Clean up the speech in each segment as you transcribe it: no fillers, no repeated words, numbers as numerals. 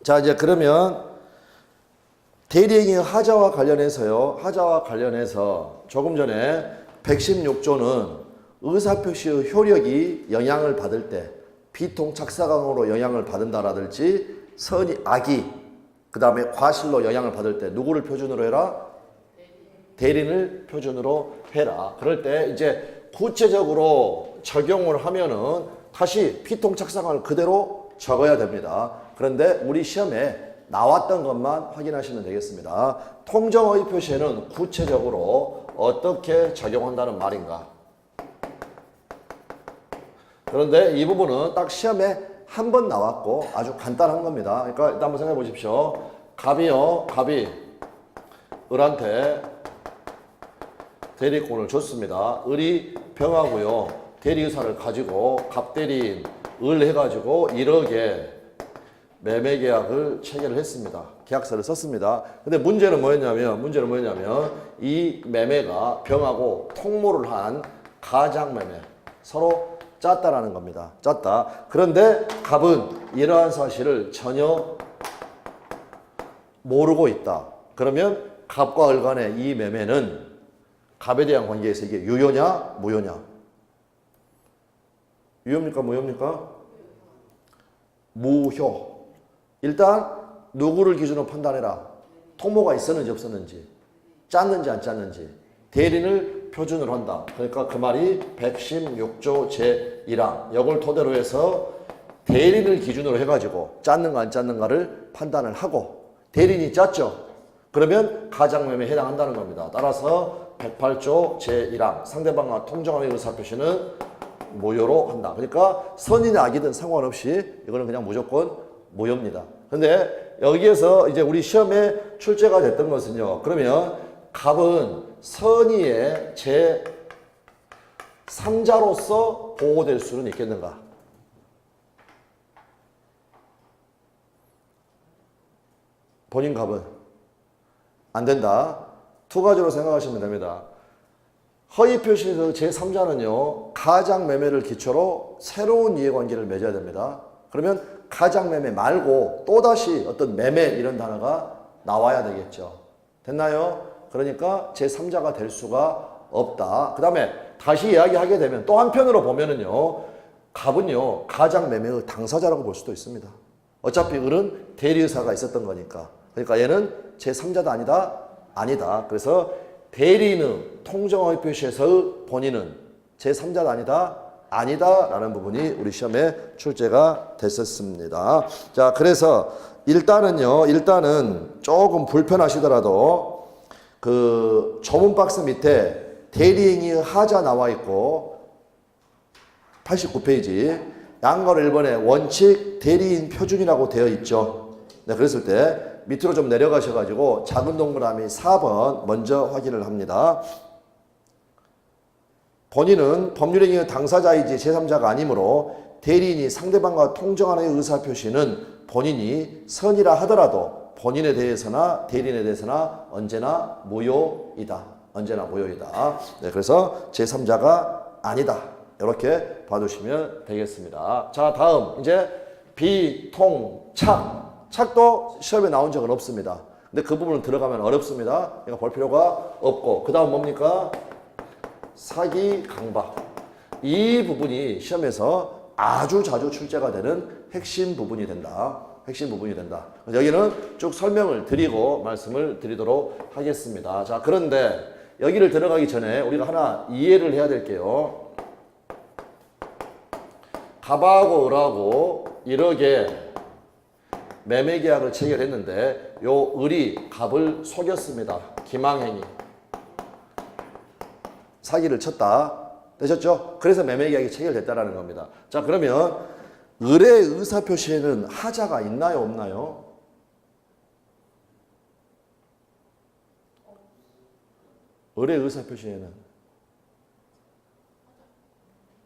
자, 이제 그러면 대리행위 하자와 관련해서요. 하자와 관련해서 조금 전에 116조는 의사표시의 효력이 영향을 받을 때 비통착사강으로 영향을 받는다라든지 선의 악의 그 다음에 과실로 영향을 받을 때 누구를 표준으로 해라? 대리인을 표준으로 해라. 그럴 때 이제 구체적으로 적용을 하면은 다시 피통착사강을 그대로 적어야 됩니다. 그런데 우리 시험에 나왔던 것만 확인하시면 되겠습니다. 통정의 표시에는 구체적으로 어떻게 적용한다는 말인가? 그런데 이 부분은 딱 시험에 한 번 나왔고 아주 간단한 겁니다. 그러니까 일단 한번 생각해 보십시오. 갑이요, 갑이 을한테 대리권을 줬습니다. 을이 병하고요, 대리의사를 가지고 갑대리인 을 해가지고 1억에 매매계약을 체결을 했습니다. 계약서를 썼습니다. 근데 문제는 뭐였냐면 이 매매가 병하고 통모를 한 가장매매, 서로 짰다라는 겁니다. 짰다. 그런데 갑은 이러한 사실을 전혀 모르고 있다. 그러면 갑과 을 간의 이 매매는 갑에 대한 관계에서 이게 유효냐 무효냐? 유효입니까 무효입니까? 무효. 일단 누구를 기준으로 판단해라. 통모가 있었는지 없었는지, 짰는지 안 짰는지, 대리인을 표준으로 한다. 그러니까 그 말이 116조 제1항 이걸 토대로 해서 대리인을 기준으로 해가지고 짰는가 안 짰는가를 판단을 하고, 대리인이 짰죠. 그러면 가장매매에 해당한다는 겁니다. 따라서 108조 제1항 상대방과 통정함의 의사표시는 무효로 한다. 그러니까 선이나 악이든 상관없이 이거는 그냥 무조건 무효입니다. 근데 여기에서 이제 우리 시험에 출제가 됐던 것은요. 그러면 갑은 선의의 제3자로서 보호될 수는 있겠는가? 본인 갑은 안 된다. 두 가지로 생각하시면 됩니다. 허위 표시에서 제3자는요. 가장매매를 기초로 새로운 이해관계를 맺어야 됩니다. 그러면 가장매매 말고 또다시 어떤 매매 이런 단어가 나와야 되겠죠. 됐나요? 그러니까 제3자가 될 수가 없다. 그 다음에 다시 이야기하게 되면 또 한편으로 보면은요. 갑은요. 가장매매의 당사자라고 볼 수도 있습니다. 어차피 을은 대리의사가 있었던 거니까. 그러니까 얘는 제3자도 아니다? 아니다. 그래서 대리인의 통정허위 표시에서의 본인은 제3자도 아니다? 아니다 라는 부분이 우리 시험에 출제가 됐었습니다. 자, 그래서 일단은 조금 불편하시더라도 그 조문 박스 밑에 대리행위의 하자 나와 있고 89페이지 양걸 1번에 원칙 대리인 표준이라고 되어 있죠. 네, 그랬을 때 밑으로 좀 내려가셔가지고 작은 동그라미 4번 먼저 확인을 합니다. 본인은 법률행위의 당사자이지 제3자가 아니므로 대리인이 상대방과 통정하는 의사표시는 본인이 선이라 하더라도 본인에 대해서나 대리인에 대해서나 언제나 무효이다. 언제나 무효이다. 네, 그래서 제3자가 아니다. 이렇게 봐두시면 되겠습니다. 자, 다음 이제 비통착. 착도 시험에 나온 적은 없습니다. 근데 그 부분은 들어가면 어렵습니다. 그러니까 볼 필요가 없고, 그 다음 뭡니까? 사기 강박. 이 부분이 시험에서 아주 자주 출제가 되는 핵심 부분이 된다. 핵심 부분이 된다. 여기는 쭉 설명을 드리고 말씀을 드리도록 하겠습니다. 자, 그런데 여기를 들어가기 전에 우리가 하나 이해를 해야 될게요. 갑하고 을하고 1억에 매매계약을 체결했는데 요 을이 갑을 속였습니다. 기망행위. 사기를 쳤다. 되셨죠? 그래서 매매계약이 체결됐다라는 겁니다. 자, 그러면 을의 의사표시에는 하자가 있나요? 없나요? 을의 의사표시에는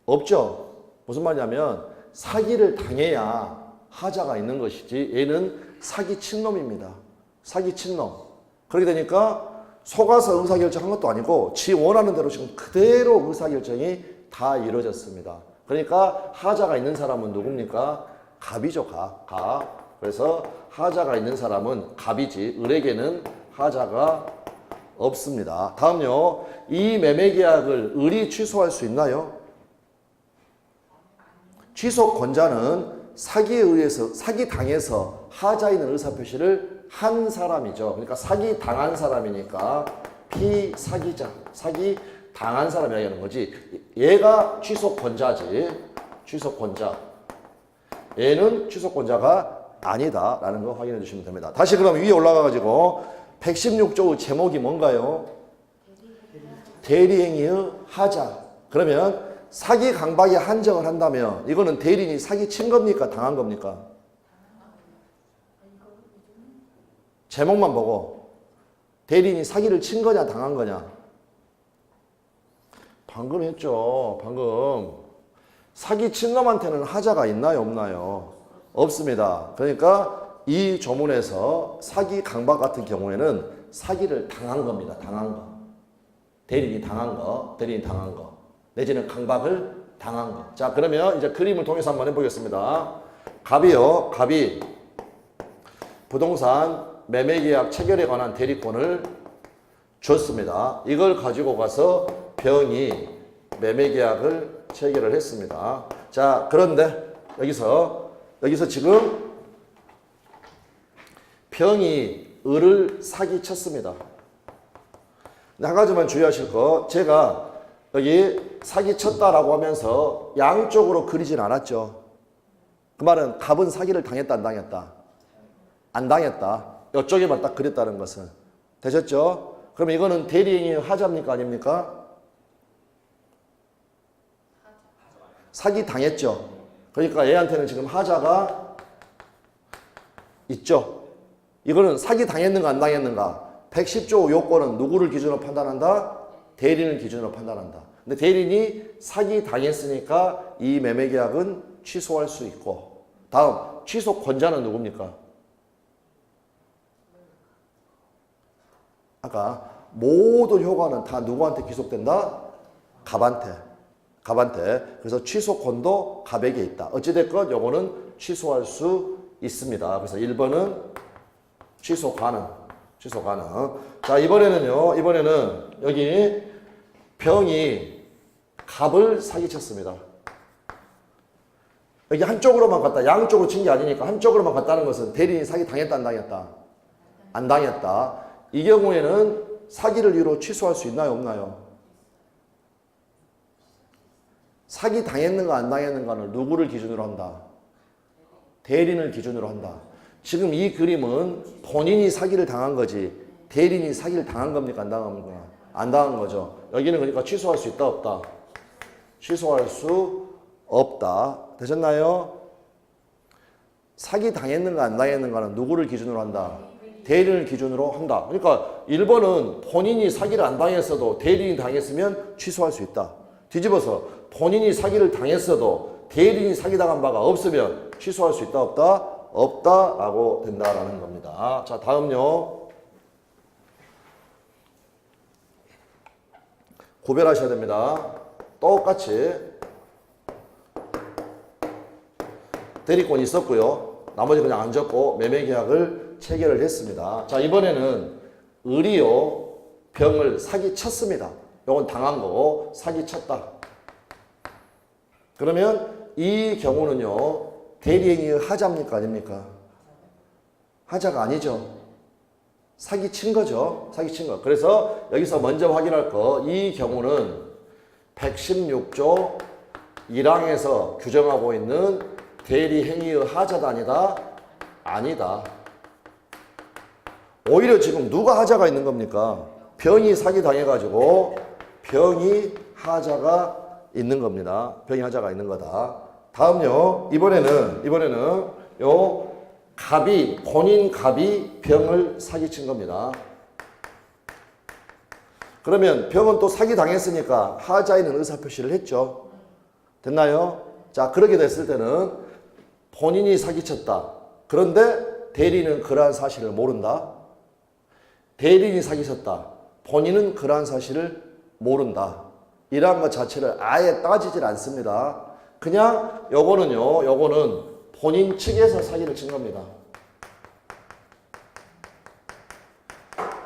없죠? 무슨 말이냐면 사기를 당해야 하자가 있는 것이지 얘는 사기친 놈입니다. 사기친 놈. 그렇게 되니까 속아서 의사결정한 것도 아니고 지 원하는 대로 지금 그대로 의사결정이 다 이루어졌습니다. 그러니까 하자가 있는 사람은 누굽니까? 갑이죠. 갑. 그래서 하자가 있는 사람은 갑이지 을에게는 하자가 없습니다. 다음요. 이 매매 계약을 을이 취소할 수 있나요? 취소 권자는 사기에 의해서 사기당해서 하자있는 의사표시를 한 사람이죠. 그러니까 사기당한 사람이니까 피사기자, 사기당한 사람이라고 하는 거지. 얘가 취소권자지. 취소권자. 얘는 취소권자가 아니다라는 거 확인해 주시면 됩니다. 다시 그럼 위에 올라가가지고 116조 제목이 뭔가요? 대리행위의 하자. 그러면 사기 강박이 한정을 한다면 이거는 대리인이 사기 친 겁니까? 당한 겁니까? 제목만 보고 대리인이 사기를 친 거냐 당한 거냐? 방금 했죠. 방금 사기 친 놈한테는 하자가 있나요 없나요? 없습니다. 그러니까 이 조문에서 사기 강박 같은 경우에는 사기를 당한 겁니다. 당한 거. 대리인이 당한 거. 대리인이 당한 거. 내지는 강박을 당한 거. 자, 그러면 이제 그림을 통해서 한번 해보겠습니다. 갑이요. 갑이 부동산 매매계약 체결에 관한 대리권을 줬습니다. 이걸 가지고 가서 병이 매매계약을 체결을 했습니다. 자, 그런데 여기서 지금 병이 을을 사기쳤습니다. 근데 한 가지만 주의하실 거, 제가 여기 사기쳤다라고 하면서 양쪽으로 그리진 않았죠. 그 말은 갑은 사기를 당했다 안 당했다? 안 당했다. 이쪽에만 딱 그렸다는 것은. 되셨죠? 그럼 이거는 대리행위 하자입니까 아닙니까? 사기 당했죠. 그러니까 얘한테는 지금 하자가 있죠. 이거는 사기 당했는가 안 당했는가? 110조 요건은 누구를 기준으로 판단한다? 대리인을 기준으로 판단한다. 근데 대리인이 사기 당했으니까 이 매매 계약은 취소할 수 있고, 다음 취소 권자는 누굽니까? 아까 모든 효과는 다 누구한테 기속된다? 갑한테. 그래서 취소권도 갑에게 있다. 어찌됐건 요거는 취소할 수 있습니다. 그래서 1번은 취소 가능. 자, 이번에는 여기 병이 갑을 사기쳤습니다. 여기 한쪽으로만 갔다. 양쪽으로 친 게 아니니까 한쪽으로만 갔다는 것은 대리인이 사기 당했다 안 당했다? 안 당했다. 이 경우에는 사기를 이유로 취소할 수 있나요 없나요? 사기 당했는가 안 당했는가는 누구를 기준으로 한다? 대리인을 기준으로 한다. 지금 이 그림은 본인이 사기를 당한 거지 대리인이 사기를 당한 겁니까 안 당한 겁니까? 안 당한 거죠. 여기는 그러니까 취소할 수 있다 없다? 취소할 수 없다. 되셨나요? 사기 당했는가 안 당했는가는 누구를 기준으로 한다? 대리인을 기준으로 한다. 그러니까 1번은 본인이 사기를 안 당했어도 대리인이 당했으면 취소할 수 있다. 뒤집어서 본인이 사기를 당했어도 대리인이 사기당한 바가 없으면 취소할 수 있다 없다? 없다라고 된다라는 겁니다. 자, 다음요. 구별하셔야 됩니다. 똑같이 대리권이 있었고요. 나머지 그냥 안 적고 매매계약을 체결을 했습니다. 자, 이번에는 을이요 병을 사기쳤습니다. 이건 당한 거고 사기쳤다. 그러면 이 경우는요 대리행위 하자입니까 아닙니까? 하자가 아니죠. 사기친 거죠. 사기친 거. 그래서 여기서 먼저 확인할 거, 이 경우는 116조 1항에서 규정하고 있는 대리행위의 하자다 아니다? 아니다. 오히려 지금 누가 하자가 있는 겁니까? 병이 사기 당해가지고 병이 하자가 있는 겁니다. 병이 하자가 있는 거다. 다음요. 이번에는 요 본인 갑이 병을 사기친 겁니다. 그러면 병은 또 사기 당했으니까 하자에는 의사표시를 했죠. 됐나요? 자, 그렇게 됐을 때는 본인이 사기쳤다. 그런데 대리인은 그러한 사실을 모른다. 대리인이 사기쳤다. 본인은 그러한 사실을 모른다. 이러한 것 자체를 아예 따지질 않습니다. 그냥 요거는 본인 측에서 사기를 친 겁니다.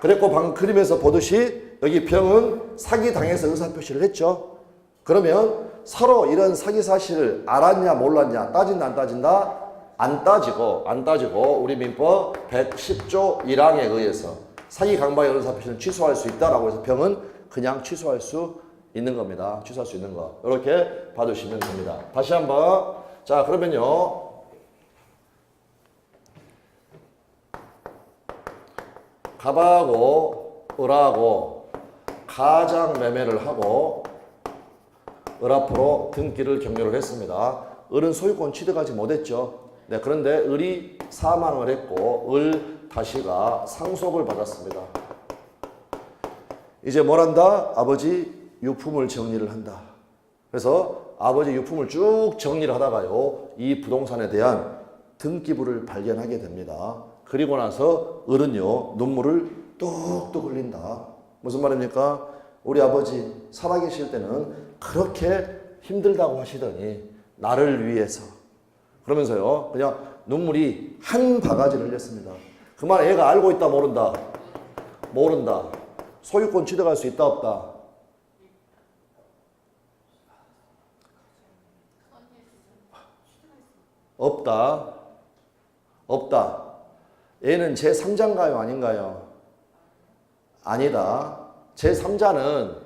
그랬고 방금 그림에서 보듯이 여기 병은 사기당해서 의사표시를 했죠. 그러면 서로 이런 사기 사실을 알았냐 몰랐냐 따진다 안 따진다? 안 따지고 우리 민법 110조 1항에 의해서 사기 강박의 의사표시는 취소할 수 있다라고 해서 병은 그냥 취소할 수 있는 겁니다. 취소할 수 있는 거. 이렇게 봐두시면 됩니다. 다시 한번. 자, 그러면요. 갑하고 을하고 가장 매매를 하고 을 앞으로 등기를 격려를 했습니다. 을은 소유권 취득하지 못했죠. 네, 그런데 을이 사망을 했고 을 다시가 상속을 받았습니다. 이제 뭘 한다? 아버지 유품을 정리를 한다. 그래서 아버지 유품을 쭉 정리를 하다가요, 이 부동산에 대한 등기부를 발견하게 됩니다. 그리고 나서 을은요, 눈물을 뚝뚝 흘린다. 무슨 말입니까? 우리 아버지 살아계실 때는 그렇게 힘들다고 하시더니 나를 위해서 그러면서요, 그냥 눈물이 한 바가지를 흘렸습니다. 그 말 애가 알고 있다 모른다? 모른다. 소유권 취득할 수 있다 없다? 없다. 없다. 얘는 제3자인가요? 아닌가요? 아니다. 제3자는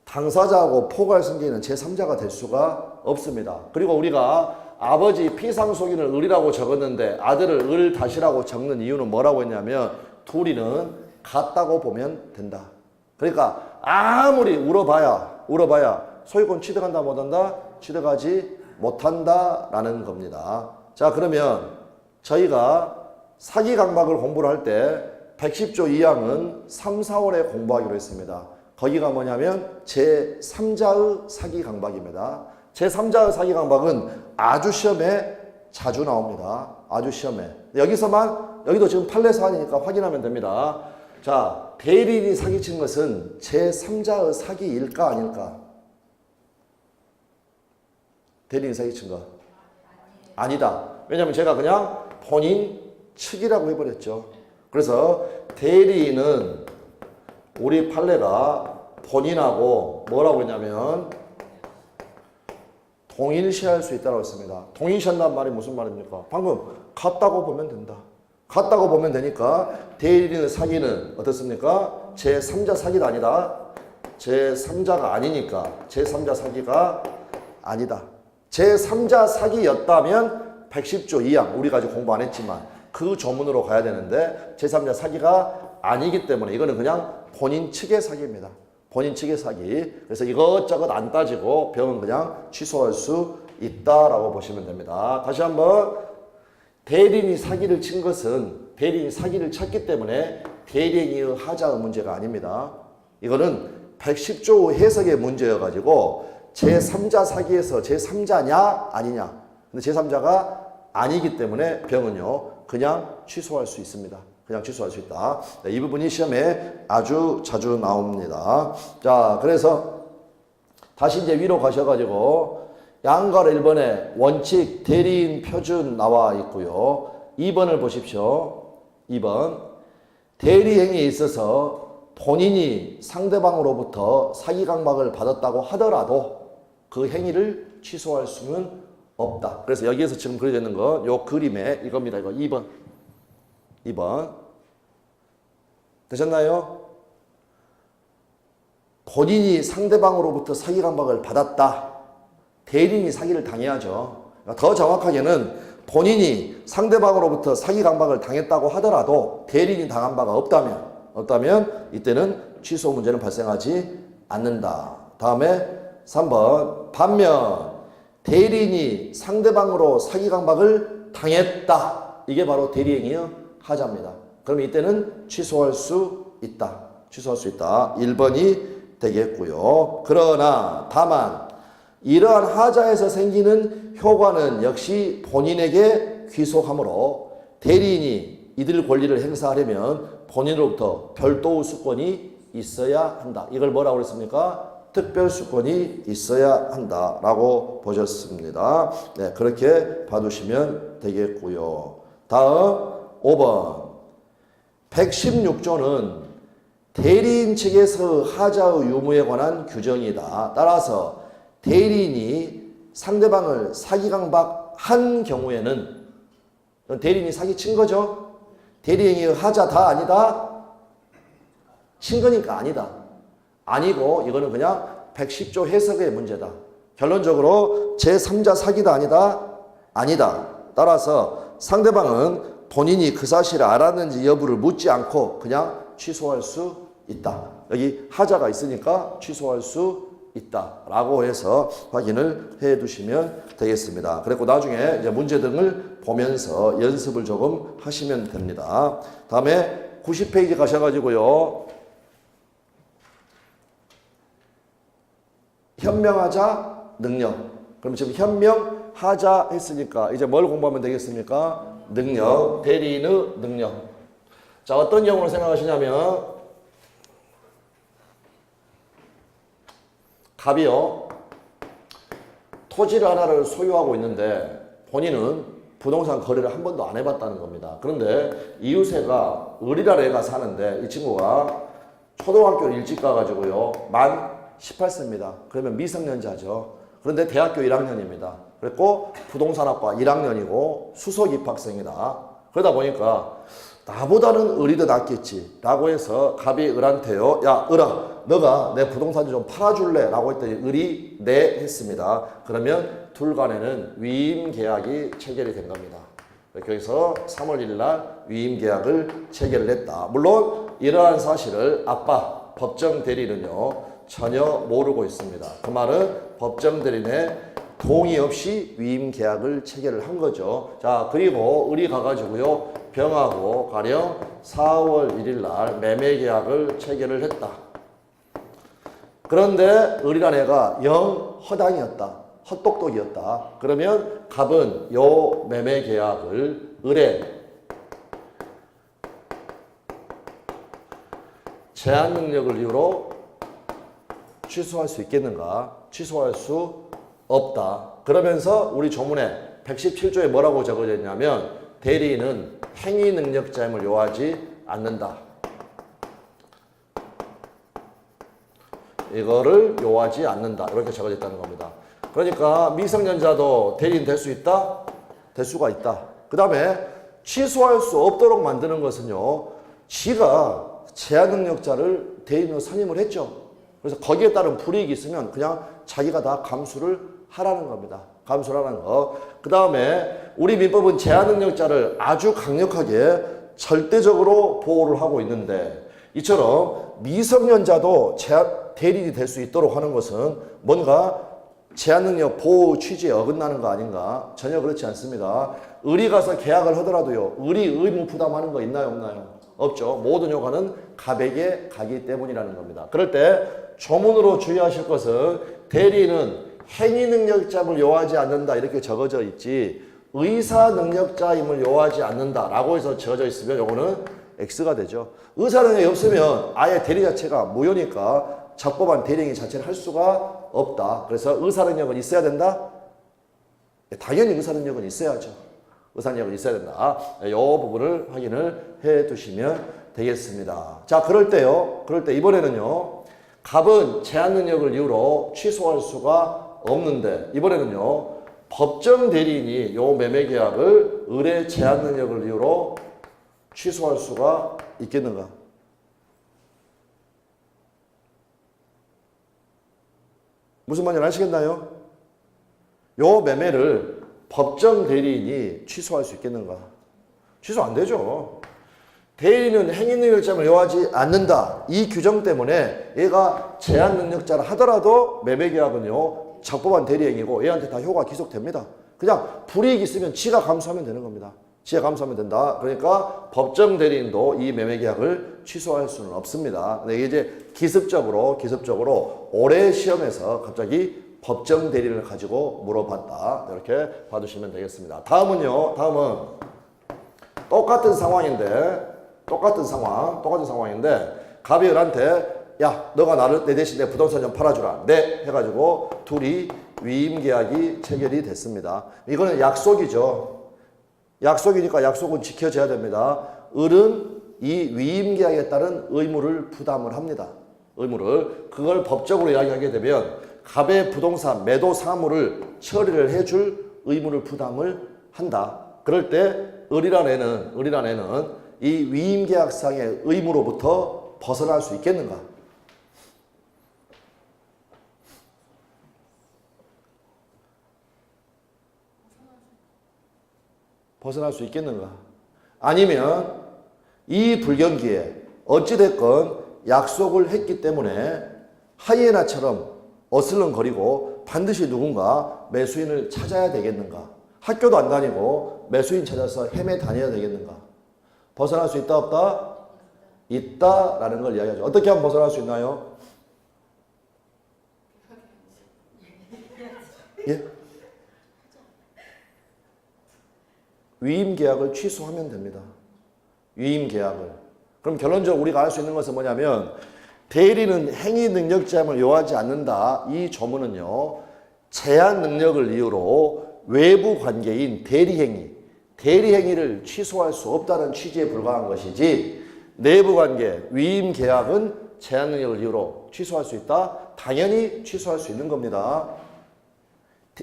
당사자하고 포괄승계인은 제3자가 될 수가 없습니다. 그리고 우리가 아버지 피상속인을 을이라고 적었는데 아들을 을 다시라고 적는 이유는 뭐라고 했냐면 둘이는 같다고 보면 된다. 그러니까 아무리 울어봐야 소유권 취득한다 못한다? 취득하지 못한다라는 겁니다. 자, 그러면 저희가 사기 강박을 공부를 할 때 110조 2항은 3, 4월에 공부하기로 했습니다. 거기가 뭐냐면 제3자의 사기 강박입니다. 제3자의 사기 강박은 아주 시험에 자주 나옵니다. 아주 시험에. 여기도 지금 판례 사안이니까 확인하면 됩니다. 자, 대리인이 사기친 것은 제3자의 사기일까 아닐까? 대리인이 사기친 거? 아니다. 왜냐하면 제가 그냥 본인 측이라고 해버렸죠. 그래서 대리인은 우리 판례가 본인하고 뭐라고 했냐면 동일시할 수 있다고 했습니다. 동일시한다는 말이 무슨 말입니까? 방금 같다고 보면 된다. 같다고 보면 되니까 대리인의 사기는 어떻습니까? 제3자 사기가 아니다. 제3자가 아니니까 제3자 사기가 아니다. 제3자 사기였다면 110조 2항 우리가 아직 공부 안 했지만 그 조문으로 가야 되는데 제3자 사기가 아니기 때문에 이거는 그냥 본인 측의 사기입니다. 본인 측의 사기. 그래서 이것저것 안 따지고 병은 그냥 취소할 수 있다라고 보시면 됩니다. 다시 한번 대리인이 사기를 친 것은 대리인이 사기를 쳤기 때문에 대리인의 하자의 문제가 아닙니다. 이거는 110조 해석의 문제여가지고 제3자 사기에서 제3자냐 아니냐. 근데 제3자가 아니기 때문에 병은요 그냥 취소할 수 있습니다. 그냥 취소할 수 있다. 네, 이 부분이 시험에 아주 자주 나옵니다. 자, 그래서 다시 이제 위로 가셔가지고 양괄 1번에 원칙 대리인 표준 나와 있고요. 2번을 보십시오. 2번 대리행위에 있어서 본인이 상대방으로부터 사기 강박을 받았다고 하더라도 그 행위를 취소할 수는 없다. 그래서 여기에서 지금 그려져 있는 거, 요 그림에 이겁니다. 이거 2번. 2번. 되셨나요? 본인이 상대방으로부터 사기 강박을 받았다. 대리인이 사기를 당해야죠. 그러니까 더 정확하게는 본인이 상대방으로부터 사기 강박을 당했다고 하더라도 대리인이 당한 바가 없다면 이때는 취소 문제는 발생하지 않는다. 다음에 3번. 반면 대리인이 상대방으로 사기 강박을 당했다. 이게 바로 대리행위의 하자입니다. 그럼 이때는 취소할 수 있다. 취소할 수 있다. 1번이 되겠고요. 그러나 다만 이러한 하자에서 생기는 효과는 역시 본인에게 귀속하므로 대리인이 이들 권리를 행사하려면 본인으로부터 별도의 수권이 있어야 한다. 이걸 뭐라고 그랬습니까? 특별수권이 있어야 한다라고 보셨습니다. 네, 그렇게 봐두시면 되겠고요. 다음 5번 116조는 대리인 측에서 하자의 유무에 관한 규정이다. 따라서 대리인이 상대방을 사기강박한 경우에는 대리인이 사기친 거죠. 대리인이 하자 다 아니다? 친 거니까 아니다. 아니고 이거는 그냥 110조 해석의 문제다. 결론적으로 제3자 사기다 아니다? 아니다. 따라서 상대방은 본인이 그 사실을 알았는지 여부를 묻지 않고 그냥 취소할 수 있다. 여기 하자가 있으니까 취소할 수 있다 라고 해서 확인을 해 두시면 되겠습니다. 그리고 나중에 이제 문제 등을 보면서 연습을 조금 하시면 됩니다. 다음에 90페이지 가셔가지고요. 현명하자 능력. 그럼 지금 현명하자 했으니까 이제 뭘 공부하면 되겠습니까? 능력, 대리인의 능력. 자, 어떤 경우로 생각하시냐면 갑이요, 토지를 하나를 소유하고 있는데 본인은 부동산 거래를 한 번도 안 해봤다는 겁니다. 그런데 이웃애가 을이라는 애가 사는데 이 친구가 초등학교를 일찍 가가지고요, 만 18세입니다. 그러면 미성년자죠. 그런데 대학교 1학년입니다. 그랬고 부동산학과 1학년이고 수석 입학생이다. 그러다 보니까 나보다는 을이 더 낫겠지 라고 해서 갑이 을한테요, 야 을아 너가 내 부동산 좀 팔아줄래? 라고 했더니 을이 네 했습니다. 그러면 둘 간에는 위임계약이 체결이 된 겁니다. 여기서 3월 1일 날 위임계약을 체결을 했다. 물론 이러한 사실을 아빠 법정 대리는요 전혀 모르고 있습니다. 그 말은 법정 대리인의 동의 없이 위임계약을 체결을 한 거죠. 자, 그리고 을이 가가지고요 병하고 가령 4월 1일 날 매매계약을 체결을 했다. 그런데 을이란 애가 영 허당이었다. 헛똑똑이었다. 그러면 갑은 요 매매계약을 을의 제한 능력을 이유로 취소할 수 있겠는가? 취소할 수 없다. 그러면서 우리 조문에 117조에 뭐라고 적어져 있냐면 대리인은 행위 능력자임을 요하지 않는다. 이거를 요하지 않는다. 이렇게 적어져 있다는 겁니다. 그러니까 미성년자도 대리인 될 수 있다? 될 수가 있다. 그 다음에 취소할 수 없도록 만드는 것은요, 지가 제한 능력자를 대리인으로 선임을 했죠. 그래서 거기에 따른 불이익이 있으면 그냥 자기가 다 감수를 하라는 겁니다. 감수를 하라는 거. 그 다음에 우리 민법은 제한 능력자를 아주 강력하게 절대적으로 보호를 하고 있는데 이처럼 미성년자도 대리인이 될 수 있도록 하는 것은 뭔가 제한 능력 보호 취지에 어긋나는 거 아닌가? 전혀 그렇지 않습니다. 을이 가서 계약을 하더라도요, 을이 의무 부담하는 거 있나요, 없나요? 없죠. 모든 효과는 갑에게 가기 때문이라는 겁니다. 그럴 때 조문으로 주의하실 것은 대리인은 행위 능력자임을 요하지 않는다 이렇게 적어져 있지 의사 능력자임을 요하지 않는다 라고 해서 적어져 있으면 요거는 X가 되죠. 의사 능력이 없으면 아예 대리 자체가 무효니까 적법한 대리인 자체를 할 수가 없다. 그래서 의사 능력은 있어야 된다? 당연히 의사 능력은 있어야죠. 의사 능력은 있어야 된다. 이 부분을 확인을 해 두시면 되겠습니다. 자, 그럴 때 이번에는요, 갑은 제한 능력을 이유로 취소할 수가 없는데 이번에는요, 법정 대리인이 요 매매 계약을 을의 제한 능력을 이유로 취소할 수가 있겠는가? 무슨 말인지 아시겠나요? 요 매매를 법정 대리인이 취소할 수 있겠는가? 취소 안 되죠. 대리인은 행위 능력자임을 요하지 않는다. 이 규정 때문에 얘가 제한 능력자라 하더라도 매매 계약은요, 적법한 대리행위고 얘한테 다 효과 기속됩니다. 그냥 불이익이 있으면 지가 감수하면 되는 겁니다. 지가 감수하면 된다. 그러니까 법정 대리인도 이 매매 계약을 취소할 수는 없습니다. 근데 이제 기습적으로 올해 시험에서 갑자기 법정 대리인을 가지고 물어봤다. 이렇게 봐두시면 되겠습니다. 다음은 똑같은 상황인데 갑이 을한테 야, 너가 내 대신 내 부동산 좀 팔아주라. 네 해가지고 둘이 위임계약이 체결이 됐습니다. 이거는 약속이죠. 약속이니까 약속은 지켜져야 됩니다. 을은 이 위임계약에 따른 의무를 부담을 합니다. 의무를. 그걸 법적으로 이야기하게 되면 갑의 부동산 매도 사무를 처리를 해줄 의무를 부담을 한다. 그럴 때 을이란 애는 이 위임계약상의 의무로부터 벗어날 수 있겠는가? 벗어날 수 있겠는가? 아니면 이 불경기에 어찌됐건 약속을 했기 때문에 하이에나처럼 어슬렁거리고 반드시 누군가 매수인을 찾아야 되겠는가? 학교도 안 다니고 매수인 찾아서 헤매 다녀야 되겠는가? 벗어날 수 있다 없다? 있다라는 걸 이야기하죠. 어떻게 하면 벗어날 수 있나요? 예? 위임계약을 취소하면 됩니다. 위임계약을. 그럼 결론적으로 우리가 알 수 있는 것은 뭐냐면 대리는 행위 능력자임을 요하지 않는다. 이 조문은요. 제한 능력을 이유로 외부 관계인 대리행위를 취소할 수 없다는 취지에 불과한 것이지 내부 관계, 위임계약은 제한 능력을 이유로 취소할 수 있다? 당연히 취소할 수 있는 겁니다.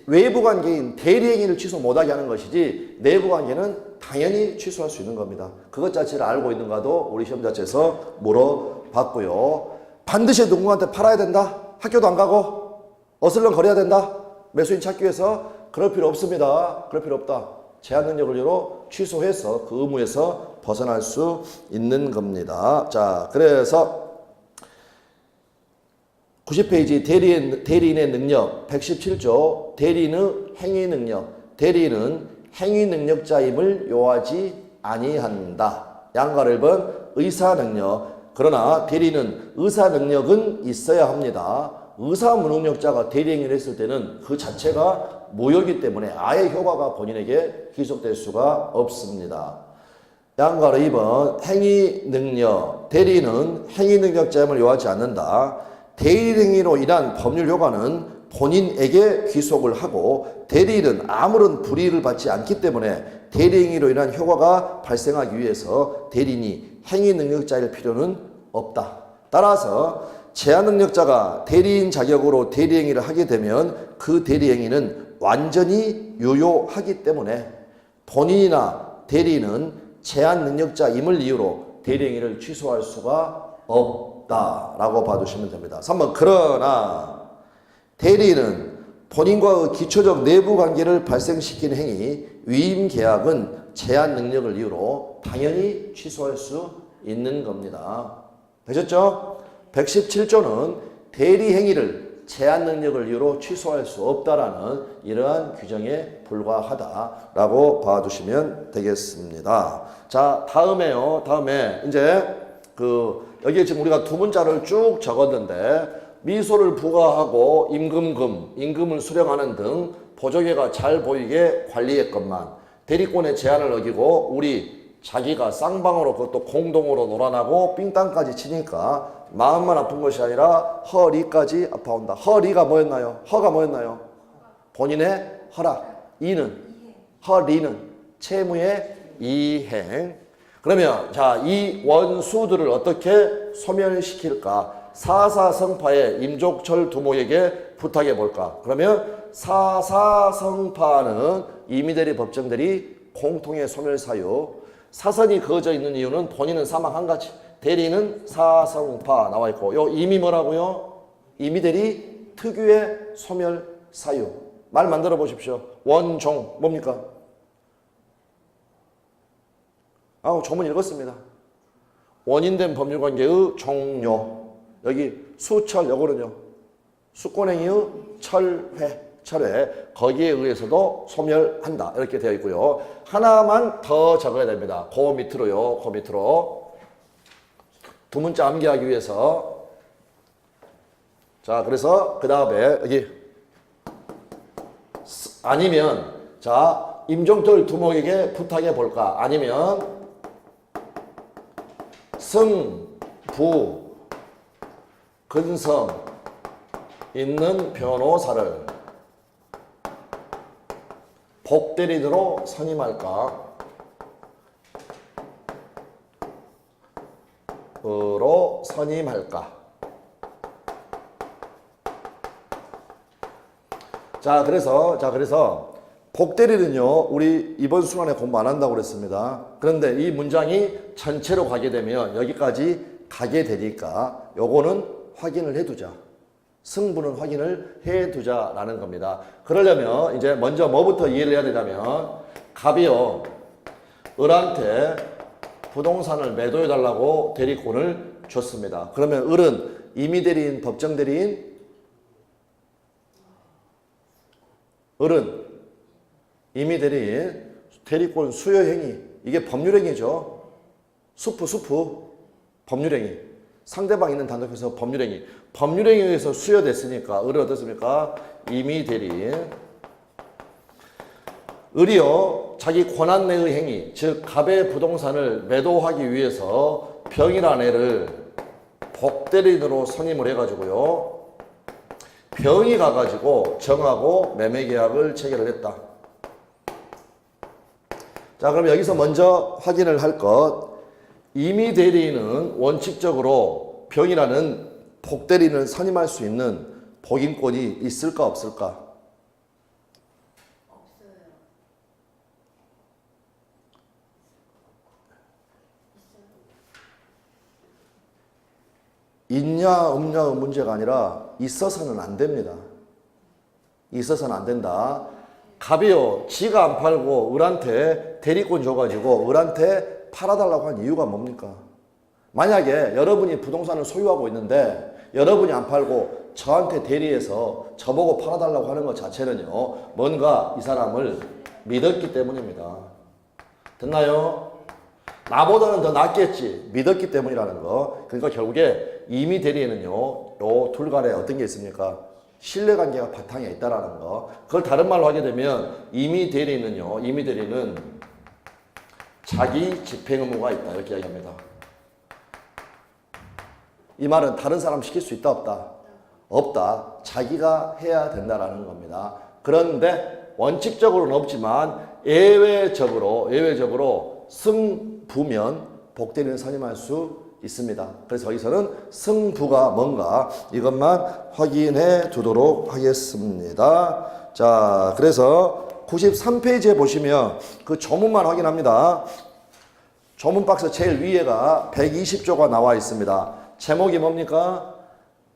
외부 관계인 대리행위를 취소 못하게 하는 것이지 내부 관계는 당연히 취소할 수 있는 겁니다. 그것 자체를 알고 있는가도 우리 시험 자체에서 물어봤고요. 반드시 누군가한테 팔아야 된다? 학교도 안 가고 어슬렁거려야 된다? 매수인 찾기 위해서? 그럴 필요 없습니다. 그럴 필요 없다. 제한 능력을 이유로 취소해서 그 의무에서 벗어날 수 있는 겁니다. 자, 그래서 90페이지 대리인의 능력 117조 대리인의 행위 능력 대리인은 행위 능력자임을 요하지 아니한다. 양가를 1번 의사 능력 그러나 대리인은 의사 능력은 있어야 합니다. 의사 무능력자가 대리행위를 했을 때는 그 자체가 무효이기 때문에 아예 효과가 본인에게 귀속될 수가 없습니다. 양가로 2번 행위 능력 대리인은 행위 능력자임을 요하지 않는다. 대리행위로 인한 법률 효과는 본인에게 귀속을 하고 대리인은 아무런 불이익을 받지 않기 때문에 대리행위로 인한 효과가 발생하기 위해서 대리인이 행위 능력자일 필요는 없다. 따라서 제한 능력자가 대리인 자격으로 대리행위를 하게 되면 그 대리행위는 완전히 유효하기 때문에 본인이나 대리인은 제한 능력자임을 이유로 대리행위를 취소할 수가 없다라고 봐두시면 됩니다. 3번 그러나 대리인은 본인과의 기초적 내부 관계를 발생시킨 행위 위임계약은 제한 능력을 이유로 당연히 취소할 수 있는 겁니다. 되셨죠? 117조는 대리행위를 제한 능력을 이유로 취소할 수 없다라는 이러한 규정에 불과하다라고 봐두시면 되겠습니다. 자, 다음에 이제 여기에 지금 우리가 두 문자를 쭉 적었는데 미소를 부과하고 임금을 수령하는 등 보조개가 잘 보이게 관리했건만 대리권의 제한을 어기고 자기가 쌍방으로 그것도 공동으로 놀아나고 삥땅까지 치니까 마음만 아픈 것이 아니라 허리까지 아파온다. 허리가 뭐였나요? 허가 뭐였나요? 본인의 허락. 허리는 채무의 이행. 그러면 자, 이 원수들을 어떻게 소멸시킬까? 사사성파의 임족철 두목에게 부탁해 볼까? 그러면 사사성파는 이미대리 법정들이 공통의 소멸사유. 사선이 그어져 있는 이유는 본인은 사망한 거지. 대리는 사성파 나와 있고 요 임이 뭐라고요? 이미대리 특유의 소멸사유. 말 만들어 보십시오. 원종 뭡니까? 조문 읽었습니다. 원인된 법률관계의 종료. 여기 수철 요거는요. 수권행위의 철회 거기에 의해서도 소멸한다 이렇게 되어 있고요. 하나만 더 적어야 됩니다. 그 밑으로 두 문자 암기하기 위해서. 자, 그래서 그 다음에 여기 아니면 자 임종철 두목에게 부탁해 볼까? 아니면 승부 근성 있는 변호사를 복대리인으로 선임할까? 부동산으로 선임할까? 자, 그래서 복대리는요, 우리 이번 수간에 공부 안 한다고 그랬습니다. 그런데 이 문장이 전체로 가게 되면 여기까지 가게 되니까 요거는 확인을 해두자. 승부는 확인을 해두자라는 겁니다. 그러려면 이제 먼저 뭐부터 이해를 해야 되냐면, 갑이요, 을한테 부동산을 매도해달라고 대리권을 줬습니다. 그러면 을은 임의대리인, 법정대리인? 을은 임의대리인, 대리권 수여행위, 이게 법률행위죠. 수프, 법률행위. 상대방 있는 단독에서 법률행위. 법률행위에서 수여됐으니까 을은 어떻습니까? 임의대리인. 을이요, 자기 권한 내의 행위, 즉 갑의 부동산을 매도하기 위해서 병이라는 애를 복대리인으로 선임을 해가지고요, 병이 가가지고 정하고 매매계약을 체결을 했다. 자, 그럼 여기서 먼저 확인을 할 것, 임의대리인은 원칙적으로 병이라는 복대리인을 선임할 수 있는 복인권이 있을까 없을까? 없어요. 있냐 없냐의 문제가 아니라 있어서는 안 됩니다. 있어서는 안 된다. 갑이요, 지가 안 팔고 을한테 대리권 줘가지고 을한테 팔아달라고 한 이유가 뭡니까? 만약에 여러분이 부동산을 소유하고 있는데 여러분이 안 팔고 저한테 대리해서 저보고 팔아달라고 하는 것 자체는요, 뭔가 이 사람을 믿었기 때문입니다. 됐나요? 나보다는 더 낫겠지, 믿었기 때문이라는 거. 그러니까 결국에 임의 대리에는요, 요 둘 간에 어떤 게 있습니까? 신뢰관계가 바탕에 있다라는 거. 그걸 다른 말로 하게 되면 임의 대리는 자기 집행 의무가 있다, 이렇게 이야기합니다. 이 말은 다른 사람 시킬 수 있다 없다? 없다. 자기가 해야 된다라는 겁니다. 그런데 원칙적으로는 없지만 예외적으로 승부면 복대리는 선임할 수 있습니다. 그래서 여기서는 승부가 뭔가 이것만 확인해 두도록 하겠습니다. 자, 그래서 93페이지에 보시면 그 조문만 확인합니다. 조문 박스 제일 위에가 120조가 나와 있습니다. 제목이 뭡니까?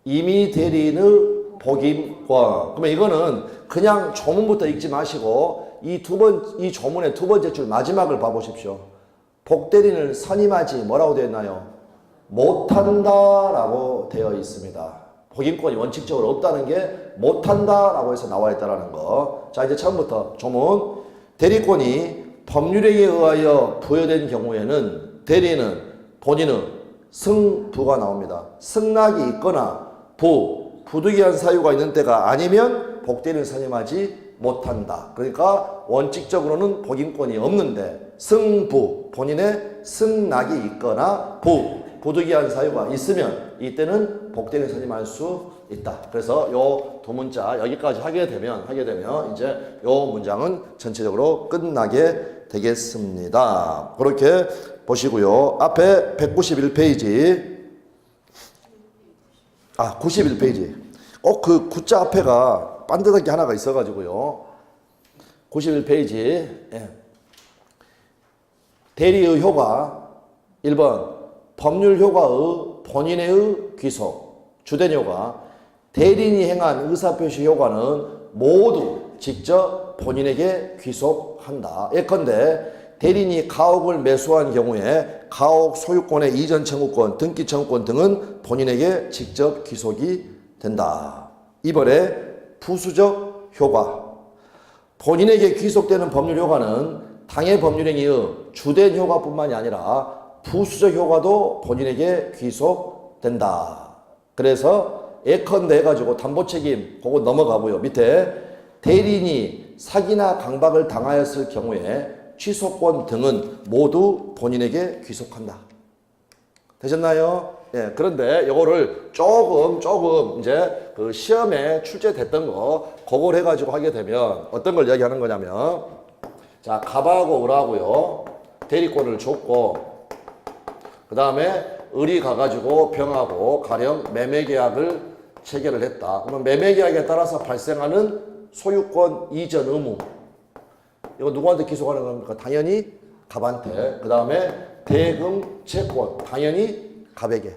임의대리인의 복임권. 그러면 이거는 그냥 조문부터 읽지 마시고 이 조문의 두 번째 줄 마지막을 봐보십시오. 복대리인을 선임하지 뭐라고 되어 있나요? 못한다라고 되어 있습니다. 복임권이 원칙적으로 없다는 게 못한다라고 해서 나와 있다는 거. 자, 이제 처음부터 조문. 대리권이 법률행위에 의하여 부여된 경우에는 대리인은 본인은 승부가 나옵니다. 승낙이 있거나 부득이한 사유가 있는 때가 아니면 복대리인을 선임하지 못한다. 그러니까 원칙적으로는 복임권이 없는데 승부, 본인의 승낙이 있거나 부득이한 사유가 있으면 이때는 복대리인을 선임할 수 있다. 그래서 요 두 문자 여기까지 하게 되면 이제 요 문장은 전체적으로 끝나게 되겠습니다. 그렇게 보시고요. 앞에 191페이지. 91페이지. 그 구자 앞에가 반듯한 게 하나가 있어가지고요. 91페이지. 예. 대리의 효과. 1번. 법률 효과의 본인의 귀속. 주된 효과. 대리인이 행한 의사표시 효과는 모두 직접 본인에게 귀속한다. 예컨대 대리인이 가옥을 매수한 경우에 가옥 소유권의 이전 청구권, 등기 청구권 등은 본인에게 직접 귀속이 된다. 2번에 부수적 효과. 본인에게 귀속되는 법률 효과는 당해 법률행위의 주된 효과뿐만이 아니라 부수적 효과도 본인에게 귀속된다. 그래서 예컨대 해가지고 담보책임 그거 넘어가고요. 밑에 대리인이 사기나 강박을 당하였을 경우에 취소권 등은 모두 본인에게 귀속한다. 되셨나요? 예, 그런데 이거를 조금 이제 그 시험에 출제됐던 거 그걸 해가지고 하게 되면 어떤 걸 이야기하는 거냐면, 자, 갑하고 을하고요 대리권을 줬고 그 다음에 을이 가가지고 병하고 가령 매매계약을 체결을 했다. 그러면 매매계약에 따라서 발생하는 소유권 이전 의무. 이거 누구한테 기소하는 겁니까? 당연히 갑한테. 그 다음에 대금 채권. 당연히 갑에게.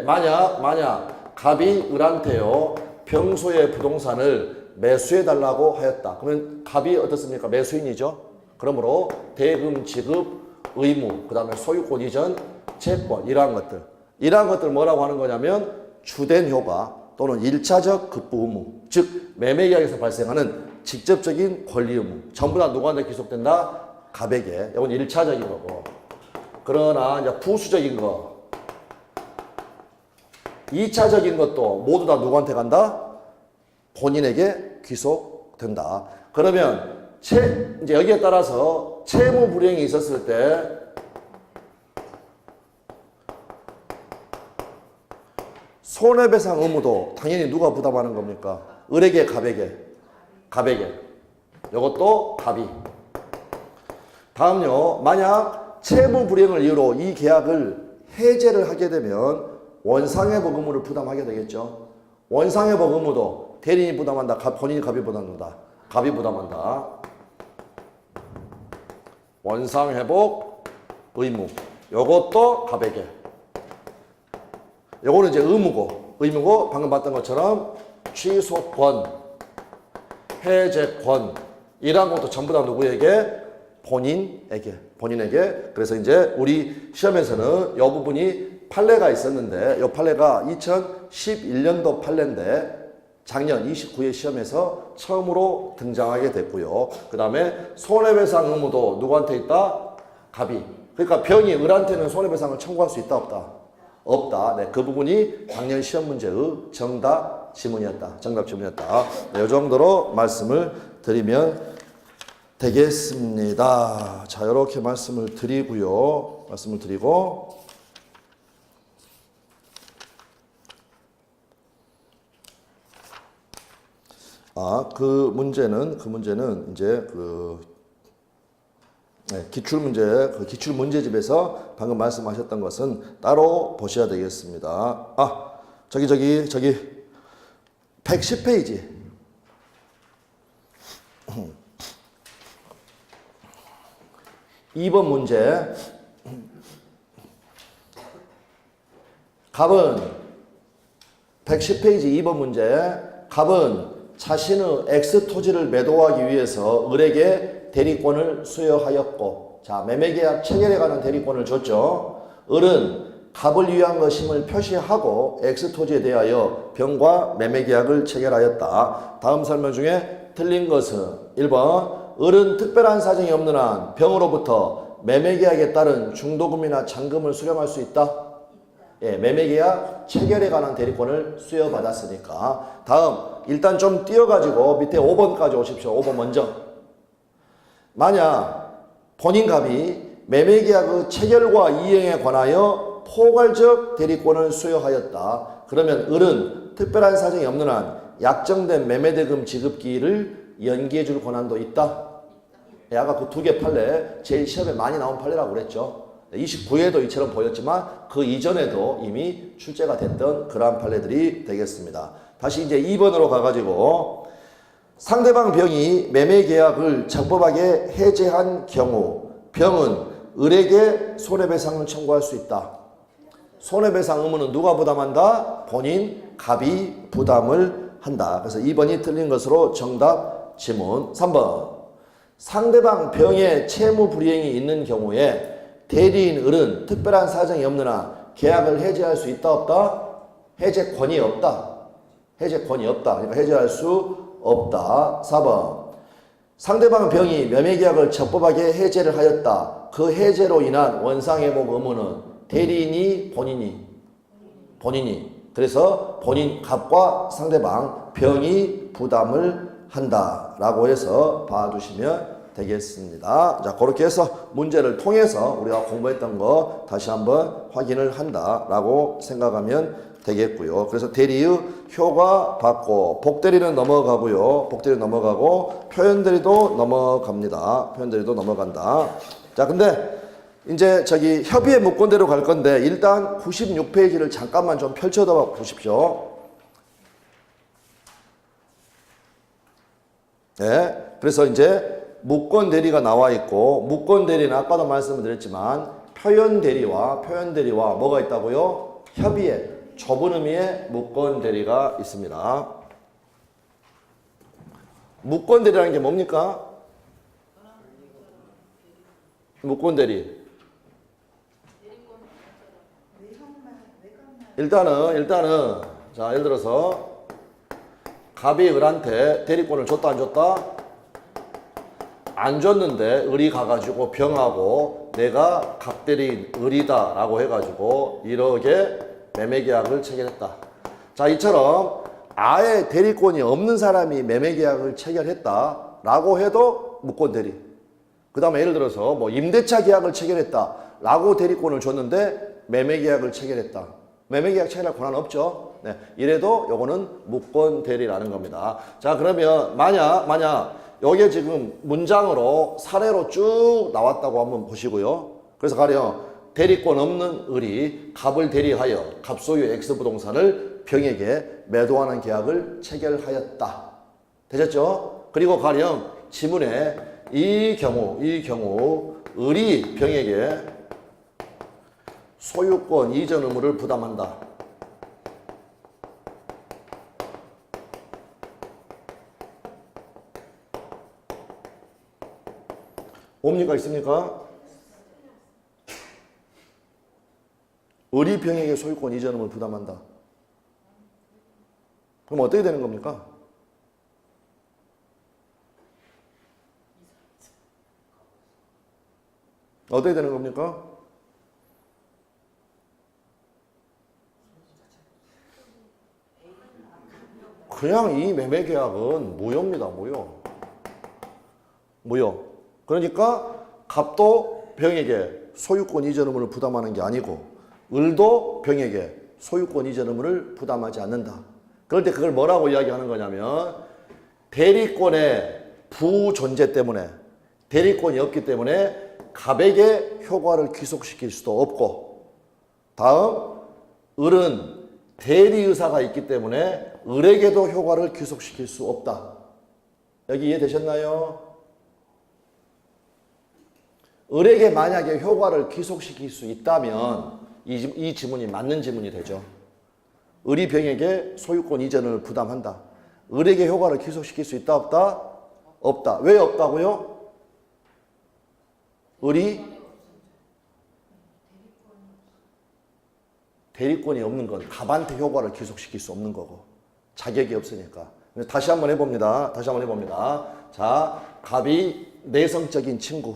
만약 갑이 을한테요. 병소의 부동산을 매수해달라고 하였다. 그러면 갑이 어떻습니까? 매수인이죠. 그러므로 대금 지급 의무, 그 다음에 소유권 이전 채권, 이러한 것들 뭐라고 하는 거냐면 주된 효과 또는 1차적 급부 의무, 즉 매매계약에서 발생하는 직접적인 권리 의무, 전부 다 누구한테 기속된다? 갑에게. 이건 1차적인 거고. 그러나 이제 부수적인 거, 2차적인 것도 모두 다 누구한테 간다? 본인에게 귀속된다. 그러면 이제 여기에 따라서 채무 불이행이 있었을 때 손해배상 의무도 당연히 누가 부담하는 겁니까? 을에게, 갑에게. 이것도 갑이. 다음요. 만약 채무 불이행을 이유로 이 계약을 해제를 하게 되면 원상회복 의무를 부담하게 되겠죠. 원상회복 의무도 대리인이 부담한다. 본인이 갑이 부담한다. 갑이 부담한다. 원상회복 의무. 요것도 갑에게. 요거는 이제 의무고 방금 봤던 것처럼 취소권, 해제권 이런 것도 전부 다 누구에게? 본인에게. 그래서 이제 우리 시험에서는 이 부분이 판례가 있었는데 이 판례가 2011년도 판례인데 작년 29회 시험에서 처음으로 등장하게 됐고요. 그 다음에 손해배상 의무도 누구한테 있다? 갑이. 그러니까 병이 을한테는 손해배상을 청구할 수 있다 없다? 없다. 네, 그 부분이 작년 시험 문제의 정답 지문이었다. 네, 이 정도로 말씀을 드리면 되겠습니다. 자, 이렇게 말씀을 드리고 그 문제는 이제 기출 문제집에서 방금 말씀하셨던 것은 따로 보셔야 되겠습니다. 저기 110페이지. (2번) 문제. 갑은 110페이지 2번 문제. 갑은 자신의 X 토지를 매도하기 위해서 을에게 대리권을 수여하였고, 자, 매매계약 체결에 관한 대리권을 줬죠. 을은 갑을 위한 것임을 표시하고 X 토지에 대하여 병과 매매계약을 체결하였다. 다음 설명 중에 틀린 것은 1번 을은 특별한 사정이 없는 한 병으로부터 매매계약에 따른 중도금이나 잔금을 수령할 수 있다. 예, 매매계약 체결에 관한 대리권을 수여받았으니까. 다음 일단 좀 띄어가지고 밑에 5번까지 오십시오. 5번 먼저. 만약 본인 갑이 매매계약의 체결과 이행에 관하여 포괄적 대리권을 수여하였다. 그러면 을은 특별한 사정이 없는 한 약정된 매매대금 지급기일을 연기해 줄 권한도 있다. 예, 아까 그 두 개 판례 제일 시험에 많이 나온 판례라고 그랬죠. 29회도 이처럼 보였지만 그 이전에도 이미 출제가 됐던 그러한 판례들이 되겠습니다. 다시 이제 2번으로 가가지고 상대방 병이 매매계약을 적법하게 해제한 경우 병은 을에게 손해배상을 청구할 수 있다. 손해배상 의무는 누가 부담한다? 본인 갑이 부담을 한다. 그래서 2번이 틀린 것으로 정답 지문. 3번 상대방 병의 채무 불이행이 있는 경우에 대리인 을은 특별한 사정이 없는 한 계약을 해제할 수 있다 없다? 해제권이 없다. 그러니까 해제할 수 없다. 4번 상대방 병이 매매계약을 적법하게 해제를 하였다. 그 해제로 인한 원상회복 의무는 대리인이 본인이 그래서 본인 갑과 상대방 병이 부담을 한다라고 해서 봐두시면 되겠습니다. 자, 그렇게 해서 문제를 통해서 우리가 공부했던 거 다시 한번 확인을 한다라고 생각하면 되겠고요. 그래서 대리의 효과 받고 복대리는 넘어가고요. 표현대리도 넘어갑니다. 자, 근데 이제 저기 협의의 무권대로 갈 건데 일단 96페이지를 잠깐만 좀 펼쳐다 보십시오. 네, 그래서 이제 무권 대리가 나와 있고 무권 대리는 아까도 말씀을 드렸지만 표현 대리와 뭐가 있다고요? 협의의 좁은 의미의 무권 대리가 있습니다. 무권 대리라는 게 뭡니까? 무권 대리. 일단은 자 예를 들어서 갑이 을한테 대리권을 줬다 안 줬다? 안 줬는데 을이 가가지고 병하고 내가 갑대리인 을이다 라고 해가지고 1억의 매매계약을 체결했다. 자 이처럼 아예 대리권이 없는 사람이 매매계약을 체결했다 라고 해도 무권대리. 그 다음에 예를 들어서 뭐 임대차 계약을 체결했다 라고 대리권을 줬는데 매매계약을 체결했다. 매매계약 체결할 권한 없죠. 네, 이래도 요거는 무권대리라는 겁니다. 자 그러면 만약 여기에 지금 문장으로 사례로 쭉 나왔다고 한번 보시고요. 그래서 가령 대리권 없는 을이 갑을 대리하여 갑 소유 X부동산을 병에게 매도하는 계약을 체결하였다. 되셨죠? 그리고 가령 지문에 이 경우 을이 병에게 소유권 이전 의무를 부담한다. 옵니까 있습니까? 을이 병에게 소유권 이전 의무를 부담한다. 그럼 어떻게 되는 겁니까? 어떻게 되는 겁니까? 그냥 이 매매계약은 무효입니다. 무효. 그러니까 갑도 병에게 소유권 이전 의무를 부담하는 게 아니고 을도 병에게 소유권 이전 의무를 부담하지 않는다. 그럴 때 그걸 뭐라고 이야기하는 거냐면 대리권의 부존재 때문에 대리권이 없기 때문에 갑에게 효과를 귀속시킬 수도 없고 다음 을은 대리의사가 있기 때문에 을에게도 효과를 귀속시킬 수 없다. 여기 이해되셨나요? 을에게 만약에 효과를 귀속시킬 수 있다면 이 지문이 맞는 지문이 되죠. 을이 병에게 소유권 이전을 부담한다. 을에게 효과를 귀속시킬 수 있다 없다? 없다. 왜 없다고요? 을이 대리권이 없는 건 갑한테 효과를 귀속시킬 수 없는 거고 자격이 없으니까. 다시 한번 해봅니다. 자, 갑이 내성적인 친구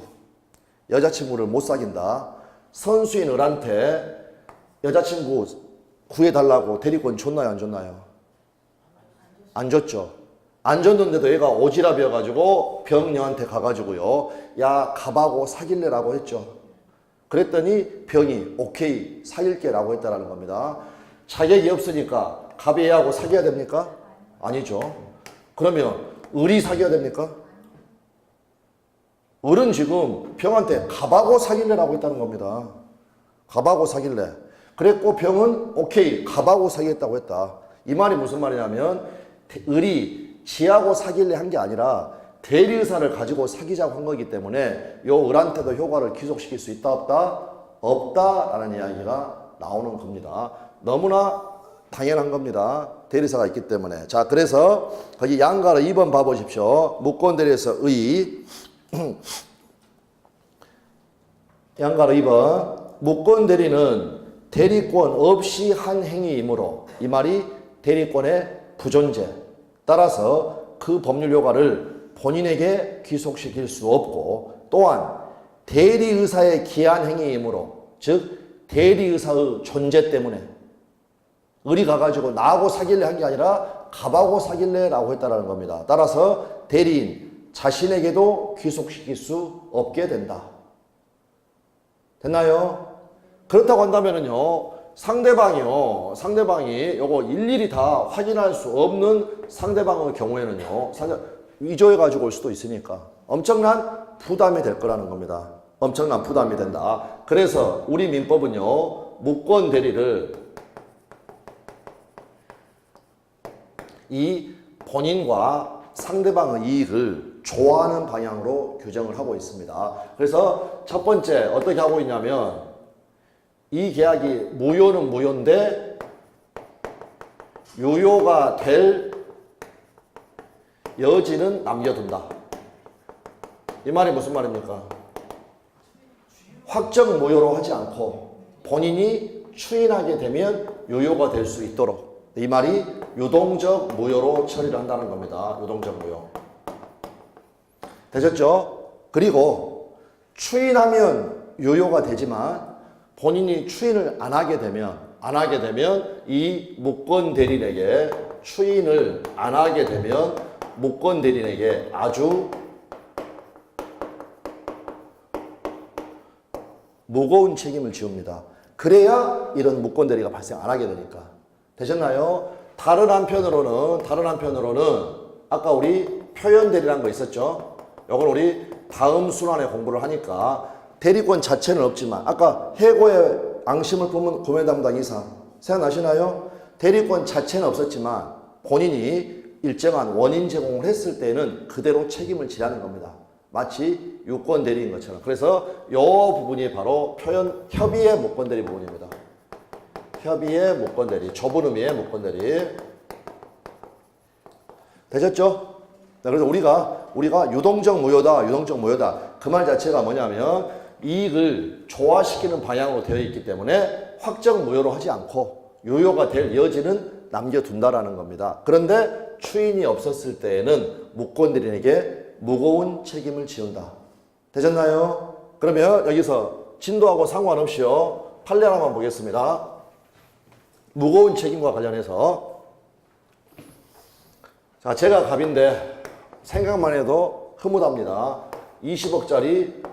여자친구를 못 사귄다. 선수인 을한테 여자친구 구해달라고 대리권 줬나요 안 줬나요? 안 줬죠. 안 줬는데도 얘가 오지랖이어가지고 병녀한테 가가지고요. 야 갑하고 사귈래라고 했죠. 그랬더니 병이 오케이 사귈게라고 했다라는 겁니다. 자격이 없으니까 갑이 얘하고 사귀어야 됩니까? 아니죠. 그러면 을이 사귀어야 됩니까? 을은 지금 병한테 갑하고 사귈래라고 했다는 겁니다. 갑하고 사귈래. 그랬고 병은 오케이 갑하고 사귀겠다고 했다. 이 말이 무슨 말이냐면 을이 지하고 사귈래 한 게 아니라 대리의사를 가지고 사귀자고 한 거기 때문에 요 을한테도 효과를 귀속시킬 수 있다 없다? 없다라는 이야기가 나오는 겁니다. 너무나 당연한 겁니다. 대리사가 있기 때문에. 자 그래서 거기 양가로 2번 봐보십시오. 무권대리에서 의 양가로 2번 무권대리는 대리권 없이 한 행위이므로 이 말이 대리권의 부존재 따라서 그 법률 효과를 본인에게 귀속시킬 수 없고 또한 대리의사의 기한 행위이므로 즉 대리의사의 존재 때문에 을이 가가지고 나하고 사귈래 한 게 아니라 갑하고 사귈래 라고 했다는 겁니다. 따라서 대리인 자신에게도 귀속시킬 수 없게 된다. 됐나요? 그렇다고 한다면은요 상대방이 요거 일일이 다 확인할 수 없는 상대방의 경우에는요 위조해 가지고 올 수도 있으니까 엄청난 부담이 될 거라는 겁니다. 엄청난 부담이 된다. 그래서 우리 민법은요, 무권 대리를 이 본인과 상대방의 이익을 좋아하는 방향으로 규정을 하고 있습니다. 그래서 첫 번째 어떻게 하고 있냐면 이 계약이 무효는 무효인데 유효가 될 여지는 남겨둔다. 이 말이 무슨 말입니까? 확정 무효로 하지 않고 본인이 추인하게 되면 유효가 될 수 있도록, 이 말이 유동적 무효로 처리를 한다는 겁니다. 유동적 무효. 되셨죠? 그리고 추인하면 유효가 되지만 본인이 추인을 안 하게 되면 이 무권 대리인에게 추인을 안 하게 되면 무권 대리인에게 아주 무거운 책임을 지웁니다. 그래야 이런 무권 대리가 발생 안 하게 되니까. 되셨나요? 다른 한편으로는 아까 우리 표현 대리라는 거 있었죠? 이걸 우리 다음 순환에 공부를 하니까 대리권 자체는 없지만 아까 해고의 앙심을 품은 구매 담당 이사 생각나시나요? 대리권 자체는 없었지만 본인이 일정한 원인 제공을 했을 때는 그대로 책임을 지라는 겁니다. 마치 유권 대리인 것처럼. 그래서 이 부분이 바로 표현 협의의 무권 대리 부분입니다. 협의의 무권 대리, 좁은 의미의 무권 대리. 되셨죠? 그래서 우리가 유동적 무효다. 그 말 자체가 뭐냐면 이익을 조화시키는 방향으로 되어 있기 때문에 확정 무효로 하지 않고 유효가 될 여지는 남겨둔다라는 겁니다. 그런데 추인이 없었을 때에는 무권 대리인에게 무거운 책임을 지운다. 되셨나요? 그러면 여기서 진도하고 상관없이요, 판례 하나만 보겠습니다. 무거운 책임과 관련해서, 자, 제가 갑인데 생각만 해도 흐뭇합니다. 20억짜리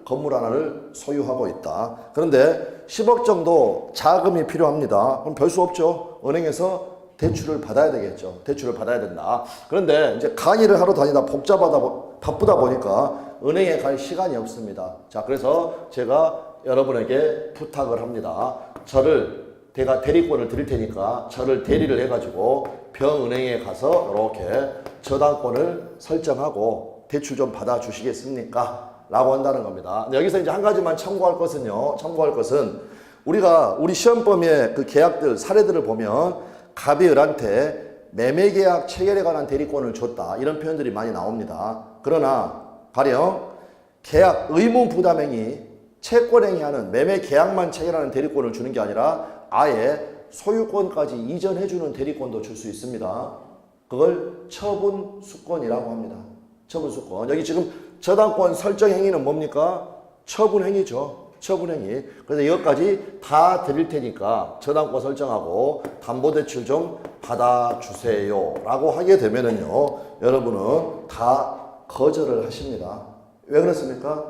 건물 하나를 소유하고 있다. 그런데 10억 정도 자금이 필요합니다. 그럼 별 수 없죠. 은행에서 대출을 받아야 되겠죠. 대출을 받아야 된다. 그런데 이제 강의를 하러 다니다 바쁘다 보니까 은행에 갈 시간이 없습니다. 자, 그래서 제가 여러분에게 부탁을 합니다. 제가 대리권을 드릴 테니까 저를 대리를 해가지고 병은행에 가서 이렇게 저당권을 설정하고 대출 좀 받아주시겠습니까? 라고 한다는 겁니다. 근데 여기서 이제 한 가지만 참고할 것은 우리 시험범위의 그 계약들, 사례들을 보면 갑이 을한테 매매계약 체결에 관한 대리권을 줬다. 이런 표현들이 많이 나옵니다. 그러나 가령 계약 의무 부담행위, 채권행위 하는 매매계약만 체결하는 대리권을 주는 게 아니라 아예 소유권까지 이전해주는 대리권도 줄 수 있습니다. 그걸 처분수권이라고 합니다. 처분수권. 여기 지금 저당권 설정 행위는 뭡니까? 처분행위죠. 처분행위. 그래서 이것까지 다 드릴 테니까 저당권 설정하고 담보대출 좀 받아주세요 라고 하게 되면은요, 여러분은 다 거절을 하십니다. 왜 그렇습니까?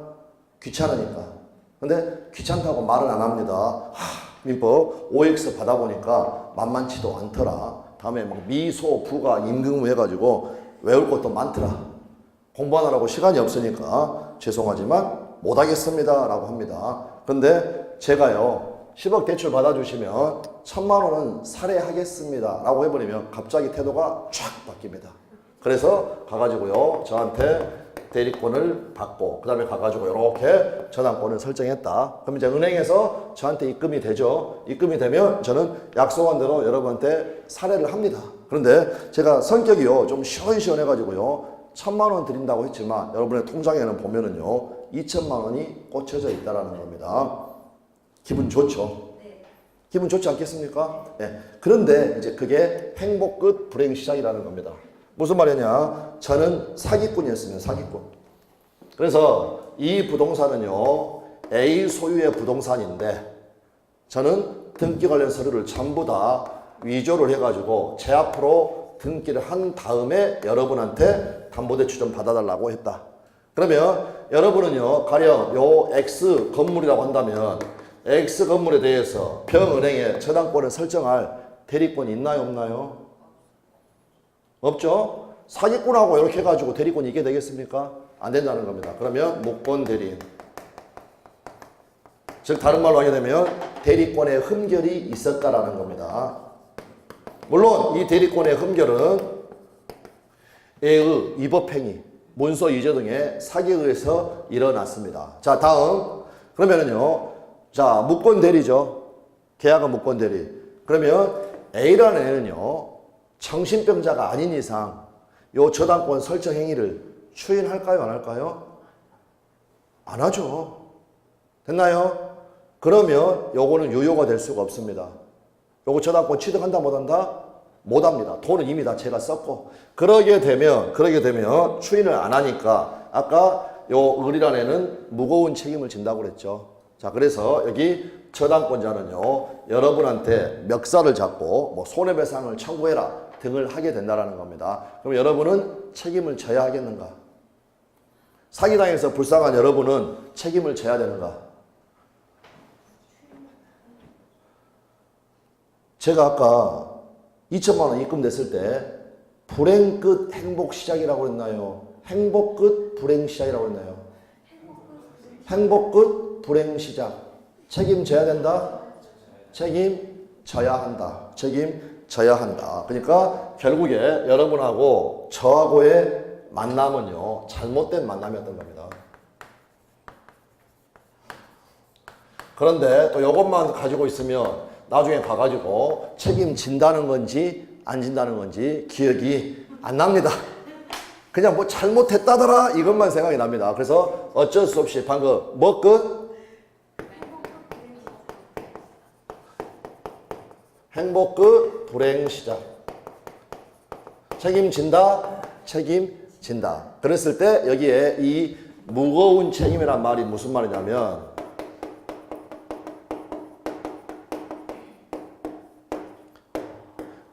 귀찮으니까. 근데 귀찮다고 말은 안 합니다. 민법 OX 받아보니까 만만치도 않더라. 다음에 막 미소, 부가, 임금무 해가지고 외울 것도 많더라. 공부하느라고 시간이 없으니까 죄송하지만 못하겠습니다 라고 합니다. 근데 제가요, 10억 대출 받아주시면 1000만 원은 살해하겠습니다 라고 해버리면 갑자기 태도가 쫙 바뀝니다. 그래서 가가지고요, 저한테 대리권을 받고 그 다음에 가가지고 이렇게 저당권을 설정했다. 그럼 이제 은행에서 저한테 입금이 되죠. 입금이 되면 저는 약속한 대로 여러분한테 살해를 합니다. 그런데 제가 성격이요, 좀 시원시원해가지고요, 1000만 원 드린다고 했지만 여러분의 통장에는 보면은요 2000만 원이 꽂혀져 있다라는 겁니다. 기분 좋죠? 기분 좋지 않겠습니까? 네. 그런데 이제 그게 행복 끝 불행 시작이라는 겁니다. 무슨 말이냐? 저는 사기꾼이었습니다. 사기꾼. 그래서 이 부동산은요 A 소유의 부동산인데 저는 등기 관련 서류를 전부 다 위조를 해가지고 제 앞으로 등기를 한 다음에 여러분한테 담보대출 좀 받아달라고 했다. 그러면 여러분은요, 가령 요 X 건물이라고 한다면 X 건물에 대해서 병은행에 저당권을 설정할 대리권이 있나요, 없나요? 없죠? 사기꾼하고 이렇게 해가지고 대리권이 이게 되겠습니까? 안 된다는 겁니다. 그러면 무권 대리인. 즉 다른 말로 하게 되면 대리권의 흠결이 있었다라는 겁니다. 물론 이 대리권의 흠결은 애의 위법행위, 문서 위조 등의 사기에 의해서 일어났습니다. 자, 다음. 그러면은요. 자, 무권 대리죠. 계약은 무권 대리. 그러면 A라는 애는요. 정신병자가 아닌 이상 요 저당권 설정 행위를 추인할까요? 안 할까요? 안 하죠. 됐나요? 그러면 요거는 유효가 될 수가 없습니다. 요거 저당권 취득한다 못한다? 못합니다. 돈은 이미 다 제가 썼고. 그러게 되면 추인을 안 하니까 아까 요 을이라는 애는 무거운 책임을 진다고 그랬죠. 자, 그래서 여기 저당권자는요, 여러분한테 멱살을 잡고 뭐 손해배상을 청구해라 등을 하게 된다라는 겁니다. 그럼 여러분은 책임을 져야 하겠는가? 사기당해서 불쌍한 여러분은 책임을 져야 되는가? 제가 아까 2천만 원 입금됐을 때 불행 끝 행복 시작이라고 그랬나요? 행복 끝 불행 시작이라고 그랬나요? 행복 끝 불행 시작. 책임져야 된다? 책임져야 한다. 책임져야 한다. 그러니까 결국에 여러분하고 저하고의 만남은요, 잘못된 만남이었던 겁니다. 그런데 또 이것만 가지고 있으면 나중에 가가지고 책임진다는 건지 안 진다는 건지 기억이 안 납니다. 그냥 뭐 잘못했다더라 이것만 생각이 납니다. 그래서 어쩔 수 없이 방금 뭐 끝? 행복 끝 불행 시작. 책임진다 책임진다. 그랬을 때 여기에 이 무거운 책임이란 말이 무슨 말이냐면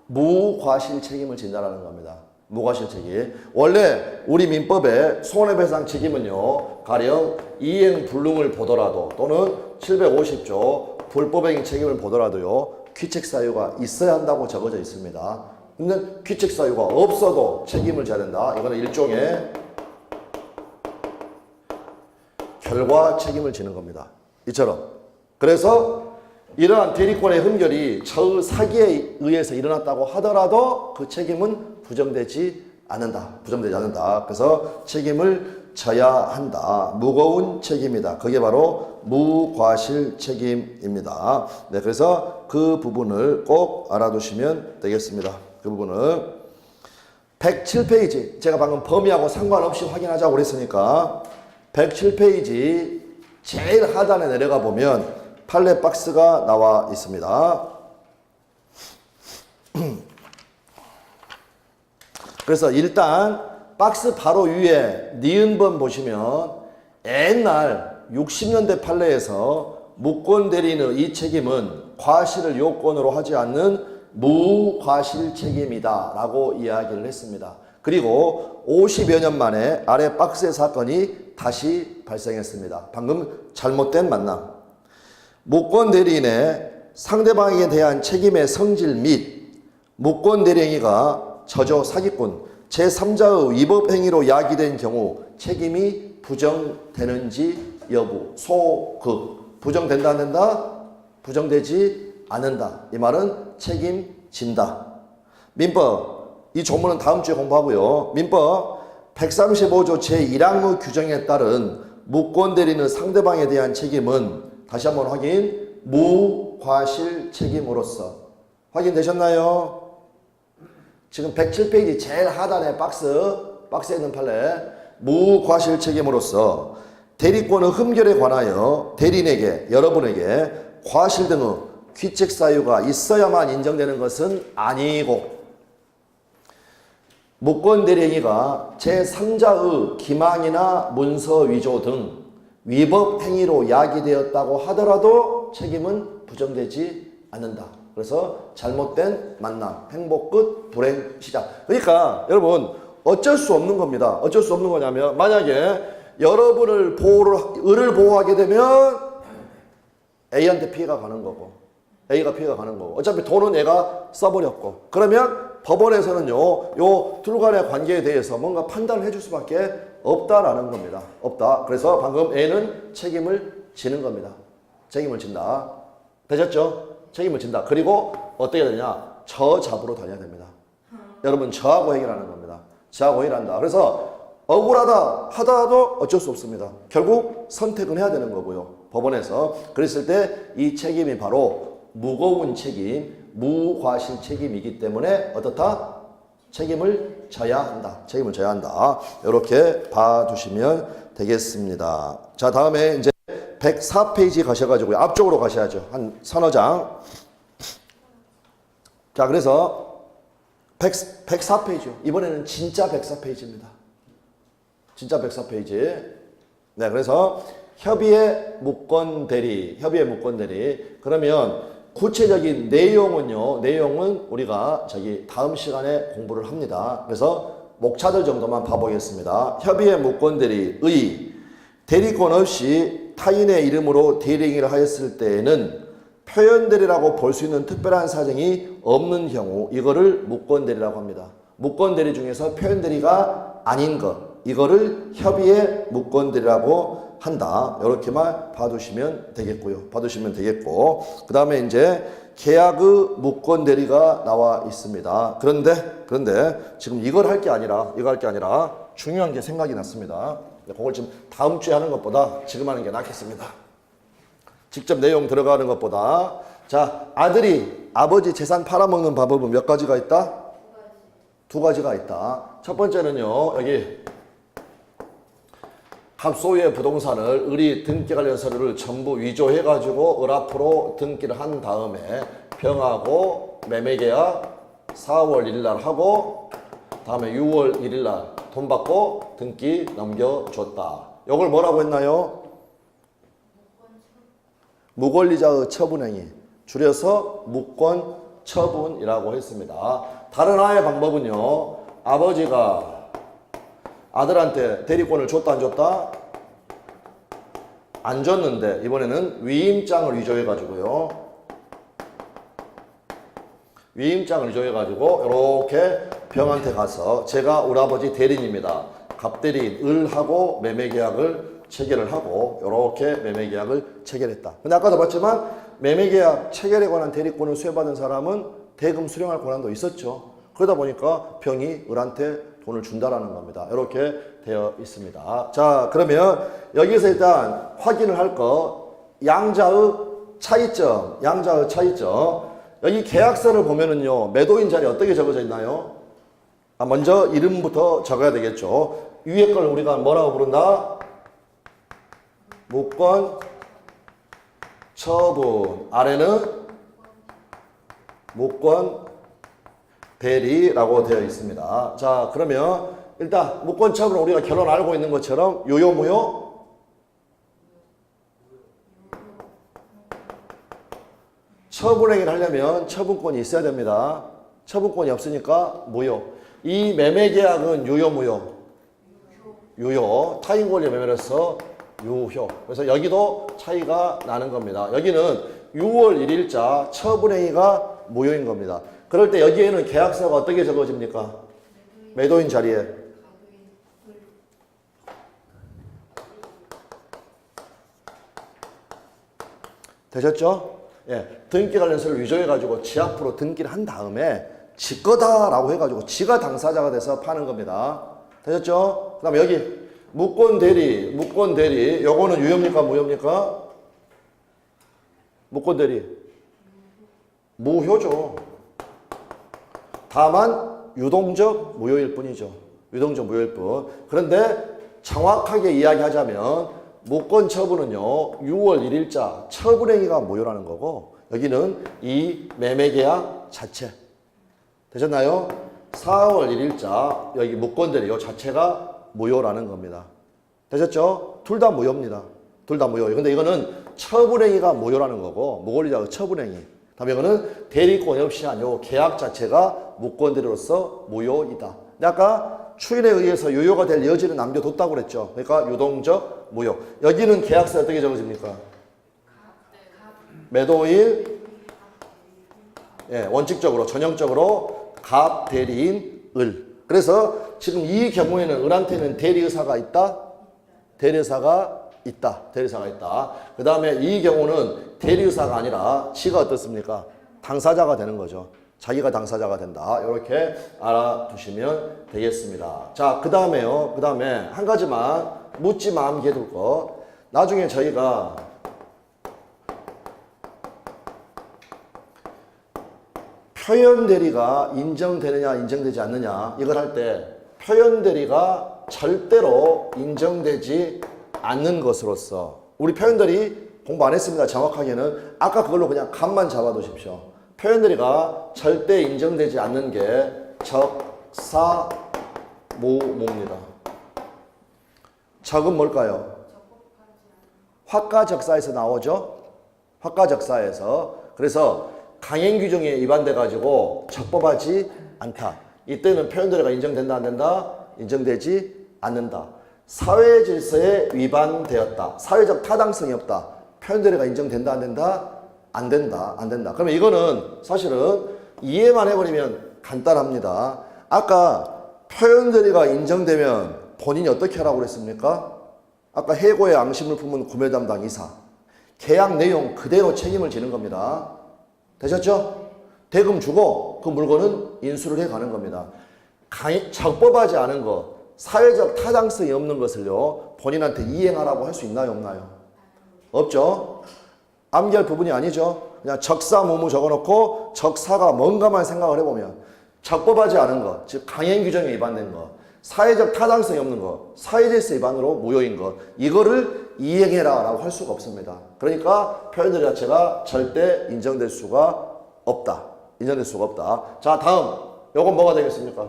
무과실 책임을 진다라는 겁니다. 무과실 책임. 원래 우리 민법에 손해배상 책임은요, 가령 이행불능을 보더라도 또는 750조 불법행위 책임을 보더라도요, 귀책사유가 있어야 한다고 적어져 있습니다. 근데 귀책사유가 없어도 책임을 져야 된다. 이거는 일종의 결과 책임을 지는 겁니다. 이처럼. 그래서 이러한 대리권의 흠결이 저의 사기에 의해서 일어났다고 하더라도 그 책임은 부정되지 않는다. 부정되지 않는다. 그래서 책임을 져야 한다. 무거운 책임이다. 그게 바로 무과실 책임입니다. 네, 그래서 그 부분을 꼭 알아두시면 되겠습니다. 그 부분을 107페이지 제가 방금 범위하고 상관없이 확인하자고 그랬으니까 107페이지 제일 하단에 내려가 보면 판례 박스가 나와 있습니다. 그래서 일단 박스 바로 위에 니은번 보시면 옛날 60년대 판례에서 무권 대리인의 이 책임은 과실을 요건으로 하지 않는 무과실 책임이다 라고 이야기를 했습니다. 그리고 50여 년 만에 아래 박스의 사건이 다시 발생했습니다. 방금 잘못된 만남. 무권 대리인의 상대방에게 대한 책임의 성질 및 무권 대리행위가 저조 사기꾼 제3자의 위법 행위로 야기된 경우 책임이 부정되는지 여부 소극 부정된다 안 된다? 부정되지 않는다. 이 말은 책임진다. 민법 이 조문은 다음 주에 공부하고요. 민법 135조 제1항의 규정에 따른 무권 대리인의 상대방에 대한 책임은 다시 한번 확인. 무과실 책임으로서. 확인되셨나요? 지금 107페이지 제일 하단에 박스에 있는 판례. 무과실 책임으로서 대리권의 흠결에 관하여 대리인에게, 여러분에게 과실 등의 귀책 사유가 있어야만 인정되는 것은 아니고 무권 대리행위가 제3자의 기망이나 문서 위조 등 위법 행위로 야기되었다고 하더라도 책임은 부정되지 않는다. 그래서 잘못된 만남, 행복 끝, 불행 시작. 그러니까 여러분 어쩔 수 없는 겁니다. 어쩔 수 없는 거냐면 만약에 여러분을 을을 보호하게 되면 A한테 피해가 가는 거고 A가 피해가 가는 거고 어차피 돈은 얘가 써버렸고 그러면 법원에서는요, 요 둘 간의 관계에 대해서 뭔가 판단을 해줄 수밖에 없다라는 겁니다. 없다. 그래서 방금 A는 책임을 지는 겁니다. 책임을 진다. 되셨죠? 책임을 진다. 그리고 어떻게 해야 되냐? 저잡으로 다녀야 됩니다. 여러분, 저하고 해결하는 겁니다. 저하고 해결한다. 그래서 억울하다 하더라도 어쩔 수 없습니다. 결국 선택은 해야 되는 거고요. 법원에서. 그랬을 때 이 책임이 바로 무거운 책임, 무과실 책임이기 때문에 어떻다? 책임을 져야 한다. 책임을 져야 한다. 이렇게 봐두시면 되겠습니다. 자, 다음에 이제 104페이지 가셔가지고요. 앞쪽으로 가셔야죠. 한 서너 장. 자, 그래서 104페이지요. 이번에는 진짜 104페이지입니다. 진짜 104페이지. 네, 그래서 협의의 무권 대리. 그러면 구체적인 내용은요. 내용은 우리가 다음 시간에 공부를 합니다. 그래서 목차들 정도만 봐보겠습니다. 협의의 무권 대리의 대리권 없이 타인의 이름으로 대리행위를 하였을 때에는 표현대리라고 볼 수 있는 특별한 사정이 없는 경우 이거를 무권대리라고 합니다. 무권대리 중에서 표현대리가 아닌 것 이거를 협의의 무권대리라고 한다. 이렇게만 봐두시면 되겠고요. 그 다음에 이제 계약의 무권대리가 나와 있습니다. 그런데 지금 이걸 할 게 아니라 중요한 게 생각이 났습니다. 그걸 지금 다음 주에 하는 것보다 지금 하는 게 낫겠습니다. 직접 내용 들어가는 것보다. 자, 아들이 아버지 재산 팔아먹는 방법은 몇 가지가 있다? 두 가지가 있다. 첫 번째는요, 여기 갑소유의 부동산을 을이 등기 관련 서류를 전부 위조해가지고 을 앞으로 등기를 한 다음에 병하고 매매계약 4월 1일 날 하고 다음에 6월 1일 날 돈 받고 등기 넘겨줬다. 이걸 뭐라고 했나요? 무권리자의 처분행위, 줄여서 무권처분이라고 했습니다. 다른 하나의 방법은요, 아버지가 아들한테 대리권을 줬다 안 줬다? 안 줬는데 이번에는 위임장을 위조해가지고요. 이렇게 병한테 가서 제가 우리 아버지 대리인입니다. 갑대리인 을하고 매매계약을 체결을 하고 이렇게 매매계약을 체결했다. 근데 아까도 봤지만 매매계약 체결에 관한 대리권을 수여받은 사람은 대금 수령할 권한도 있었죠. 그러다 보니까 병이 을한테 돈을 준다라는 겁니다. 이렇게 되어 있습니다. 자, 그러면 여기서 일단 확인을 할 거 양자의 차이점. 여기 계약서를 보면은요, 매도인 자리 어떻게 적어져 있나요? 먼저 이름부터 적어야 되겠죠. 위에 걸 우리가 뭐라고 부른다? 무권 처분. 아래는 무권 대리라고 되어 있습니다. 자, 그러면 일단 무권 처분은 우리가 결론 알고 있는 것처럼 유효무효? 처분행위를 하려면 처분권이 있어야 됩니다. 처분권이 없으니까 무효. 이 매매계약은 유효무효? 유효. 타인권리 매매로서 유효. 그래서 여기도 차이가 나는 겁니다. 여기는 6월 1일자 처분행위가 무효인 겁니다. 그럴 때 여기에는 계약서가 어떻게 적어집니까? 매도인 자리에. 되셨죠? 예, 등기 관련서를 위조해가지고 지 앞으로 등기를 한 다음에 지 거다라고 해가지고 지가 당사자가 돼서 파는 겁니다. 되셨죠? 그 다음에 여기 무권 대리. 요거는 유효입니까? 무효입니까? 무권 대리. 무효죠. 다만 유동적 무효일 뿐이죠. 그런데 정확하게 이야기하자면 무권 처분은요, 6월 1일자 처분행위가 무효라는 거고, 여기는 이 매매계약 자체. 되셨나요? 4월 1일자, 여기 무권 대리, 요 자체가 무효라는 겁니다. 되셨죠? 둘 다 무효입니다. 근데 이거는 처분행위가 무효라는 거고, 무권리자의 처분행위. 다음에 이거는 대리권 없이 아니고 계약 자체가 무권 대리로서 무효이다. 근데 아까 추인에 의해서 유효가 될 여지는 남겨뒀다고 그랬죠. 그러니까 유동적 무효. 여기는 계약서에 어떻게 적어집니까? 매도일, 예, 원칙적으로, 전형적으로 갑, 대리인, 을. 그래서 지금 이 경우에는 을한테는 대리의사가 있다? 대리의사가 있다. 대리의사가 있다. 그 다음에 이 경우는 대리의사가 아니라 지가 어떻습니까? 당사자가 되는 거죠. 자기가 당사자가 된다. 이렇게 알아두시면 되겠습니다. 자, 그 다음에요. 그 다음에 한 가지만 묻지 마음 개둘 거. 나중에 저희가 표현 대리가 인정되느냐 인정되지 않느냐 이걸 할 때 표현 대리가 절대로 인정되지 않는 것으로서 우리 표현 대리 공부 안 했습니다. 정확하게는 아까 그걸로 그냥 감만 잡아두십시오. 표현 대리가 절대 인정되지 않는 게 적사모모입니다. 적은 뭘까요? 화가적사에서 나오죠. 화가적사에서. 그래서 강행 규정에 위반돼 가지고 적법하지 않다. 이때는 표현 대리가 인정된다 안 된다? 인정되지 않는다. 사회 질서에 위반되었다. 사회적 타당성이 없다. 표현 대리가 인정된다 안 된다? 안 된다. 안 된다. 그러면 이거는 사실은 이해만 해버리면 간단합니다. 아까 표현 대리가 인정되면 본인이 어떻게 하라고 그랬습니까? 아까 해고의 앙심을 품은 구매 담당 이사. 계약 내용 그대로 책임을 지는 겁니다. 되셨죠? 대금 주고 그 물건은 인수를 해가는 겁니다. 적법하지 않은 것, 사회적 타당성이 없는 것을요 본인한테 이행하라고 할 수 있나요 없나요? 없죠? 암기할 부분이 아니죠. 그냥 적사모무 적어놓고 적사가 뭔가만 생각을 해보면 적법하지 않은 것, 즉 강행 규정에 위반된 것, 사회적 타당성이 없는 것, 사회질서 위반으로 무효인 것, 이거를 이행해라 라고 할 수가 없습니다. 그러니까 표현들 자체가 절대 인정될 수가 없다. 인정될 수가 없다. 자, 다음 요건 뭐가 되겠습니까?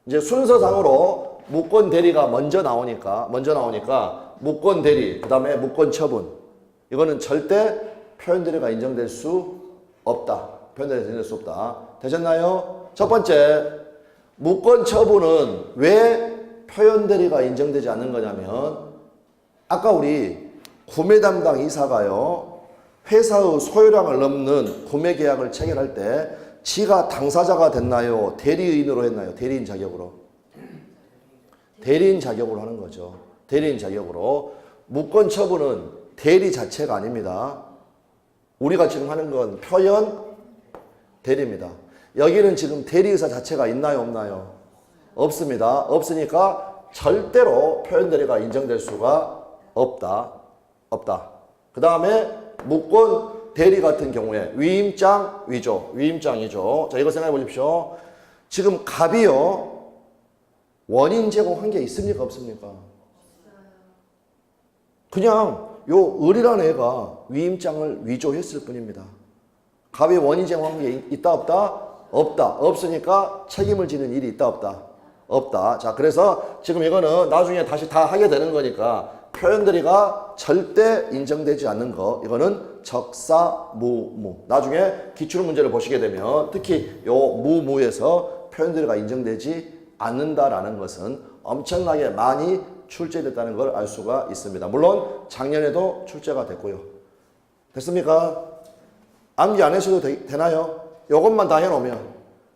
이제 순서상으로 무권 대리가 먼저 나오니까 무권 대리, 그 다음에 무권 처분. 이거는 절대 표현 대리가 인정될 수 없다. 표현 대리가 인정될 수 없다. 되셨나요? 첫 번째, 무권 처분은 왜 표현 대리가 인정되지 않는 거냐면 아까 우리 구매 담당 이사가요 회사의 소유량을 넘는 구매 계약을 체결할 때 지가 당사자가 됐나요? 대리인으로 했나요? 대리인 자격으로. 대리인 자격으로 하는 거죠. 대리인 자격으로. 무권 처분은 대리 자체가 아닙니다. 우리가 지금 하는 건 표현 대리입니다. 여기는 지금 대리의사 자체가 있나요? 없나요? 없습니다. 없으니까 절대로 표현 대리가 인정될 수가 없다. 그 다음에 무권 대리 같은 경우에 위임장 위조, 위임장이죠. 자, 이거 생각해 보십시오. 지금 갑이요 원인 제공한 게 있습니까 없습니까? 그냥 요 을이라는 애가 위임장을 위조했을 뿐입니다. 갑이 원인 제공한 게 있다 없다? 없다. 없으니까 책임을 지는 일이 있다 없다? 없다. 자, 그래서 지금 이거는 나중에 다시 다 하게 되는 거니까 표현 대리가 절대 인정되지 않는 거, 이거는 적사무무. 나중에 기출 문제를 보시게 되면 특히 요 무무에서 표현 대리가 인정되지 않는다라는 것은 엄청나게 많이 출제됐다는 걸 알 수가 있습니다. 물론 작년에도 출제가 됐고요. 됐습니까? 암기 안 하셔도 되나요? 요것만 다 해놓으면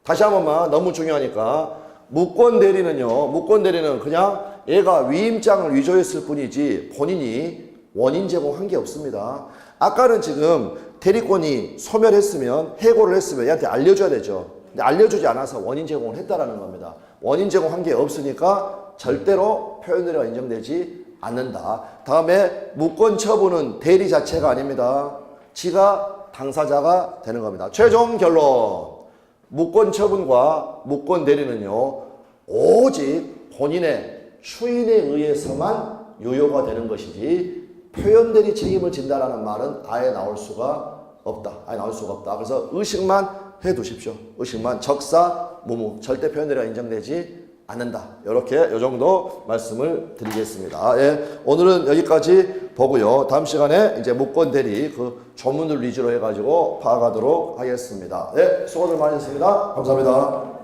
다시 한 번만, 너무 중요하니까 무권 대리는요, 무권 대리는 그냥 얘가 위임장을 위조했을 뿐이지 본인이 원인 제공한 게 없습니다. 아까는 지금 대리권이 소멸했으면, 해고를 했으면 얘한테 알려줘야 되죠. 근데 알려주지 않아서 원인 제공을 했다라는 겁니다. 원인 제공한 게 없으니까 절대로 표현 대리가 인정되지 않는다. 다음에 무권 처분은 대리 자체가 아닙니다. 지가 당사자가 되는 겁니다. 최종 결론. 무권 처분과 무권 대리는요, 오직 본인의 추인에 의해서만 유효가 되는 것이지 표현 대리 책임을 진다라는 말은 아예 나올 수가 없다. 아예 나올 수가 없다. 그래서 의식만 해 두십시오. 의식만. 적사무무. 절대 표현 대리가 인정되지 않는다. 이렇게 요 정도 말씀을 드리겠습니다. 예, 오늘은 여기까지 보고요. 다음 시간에 이제 무권 대리 그 조문을 위주로 해가지고 파악하도록 하겠습니다. 예, 수고들 많으셨습니다. 감사합니다.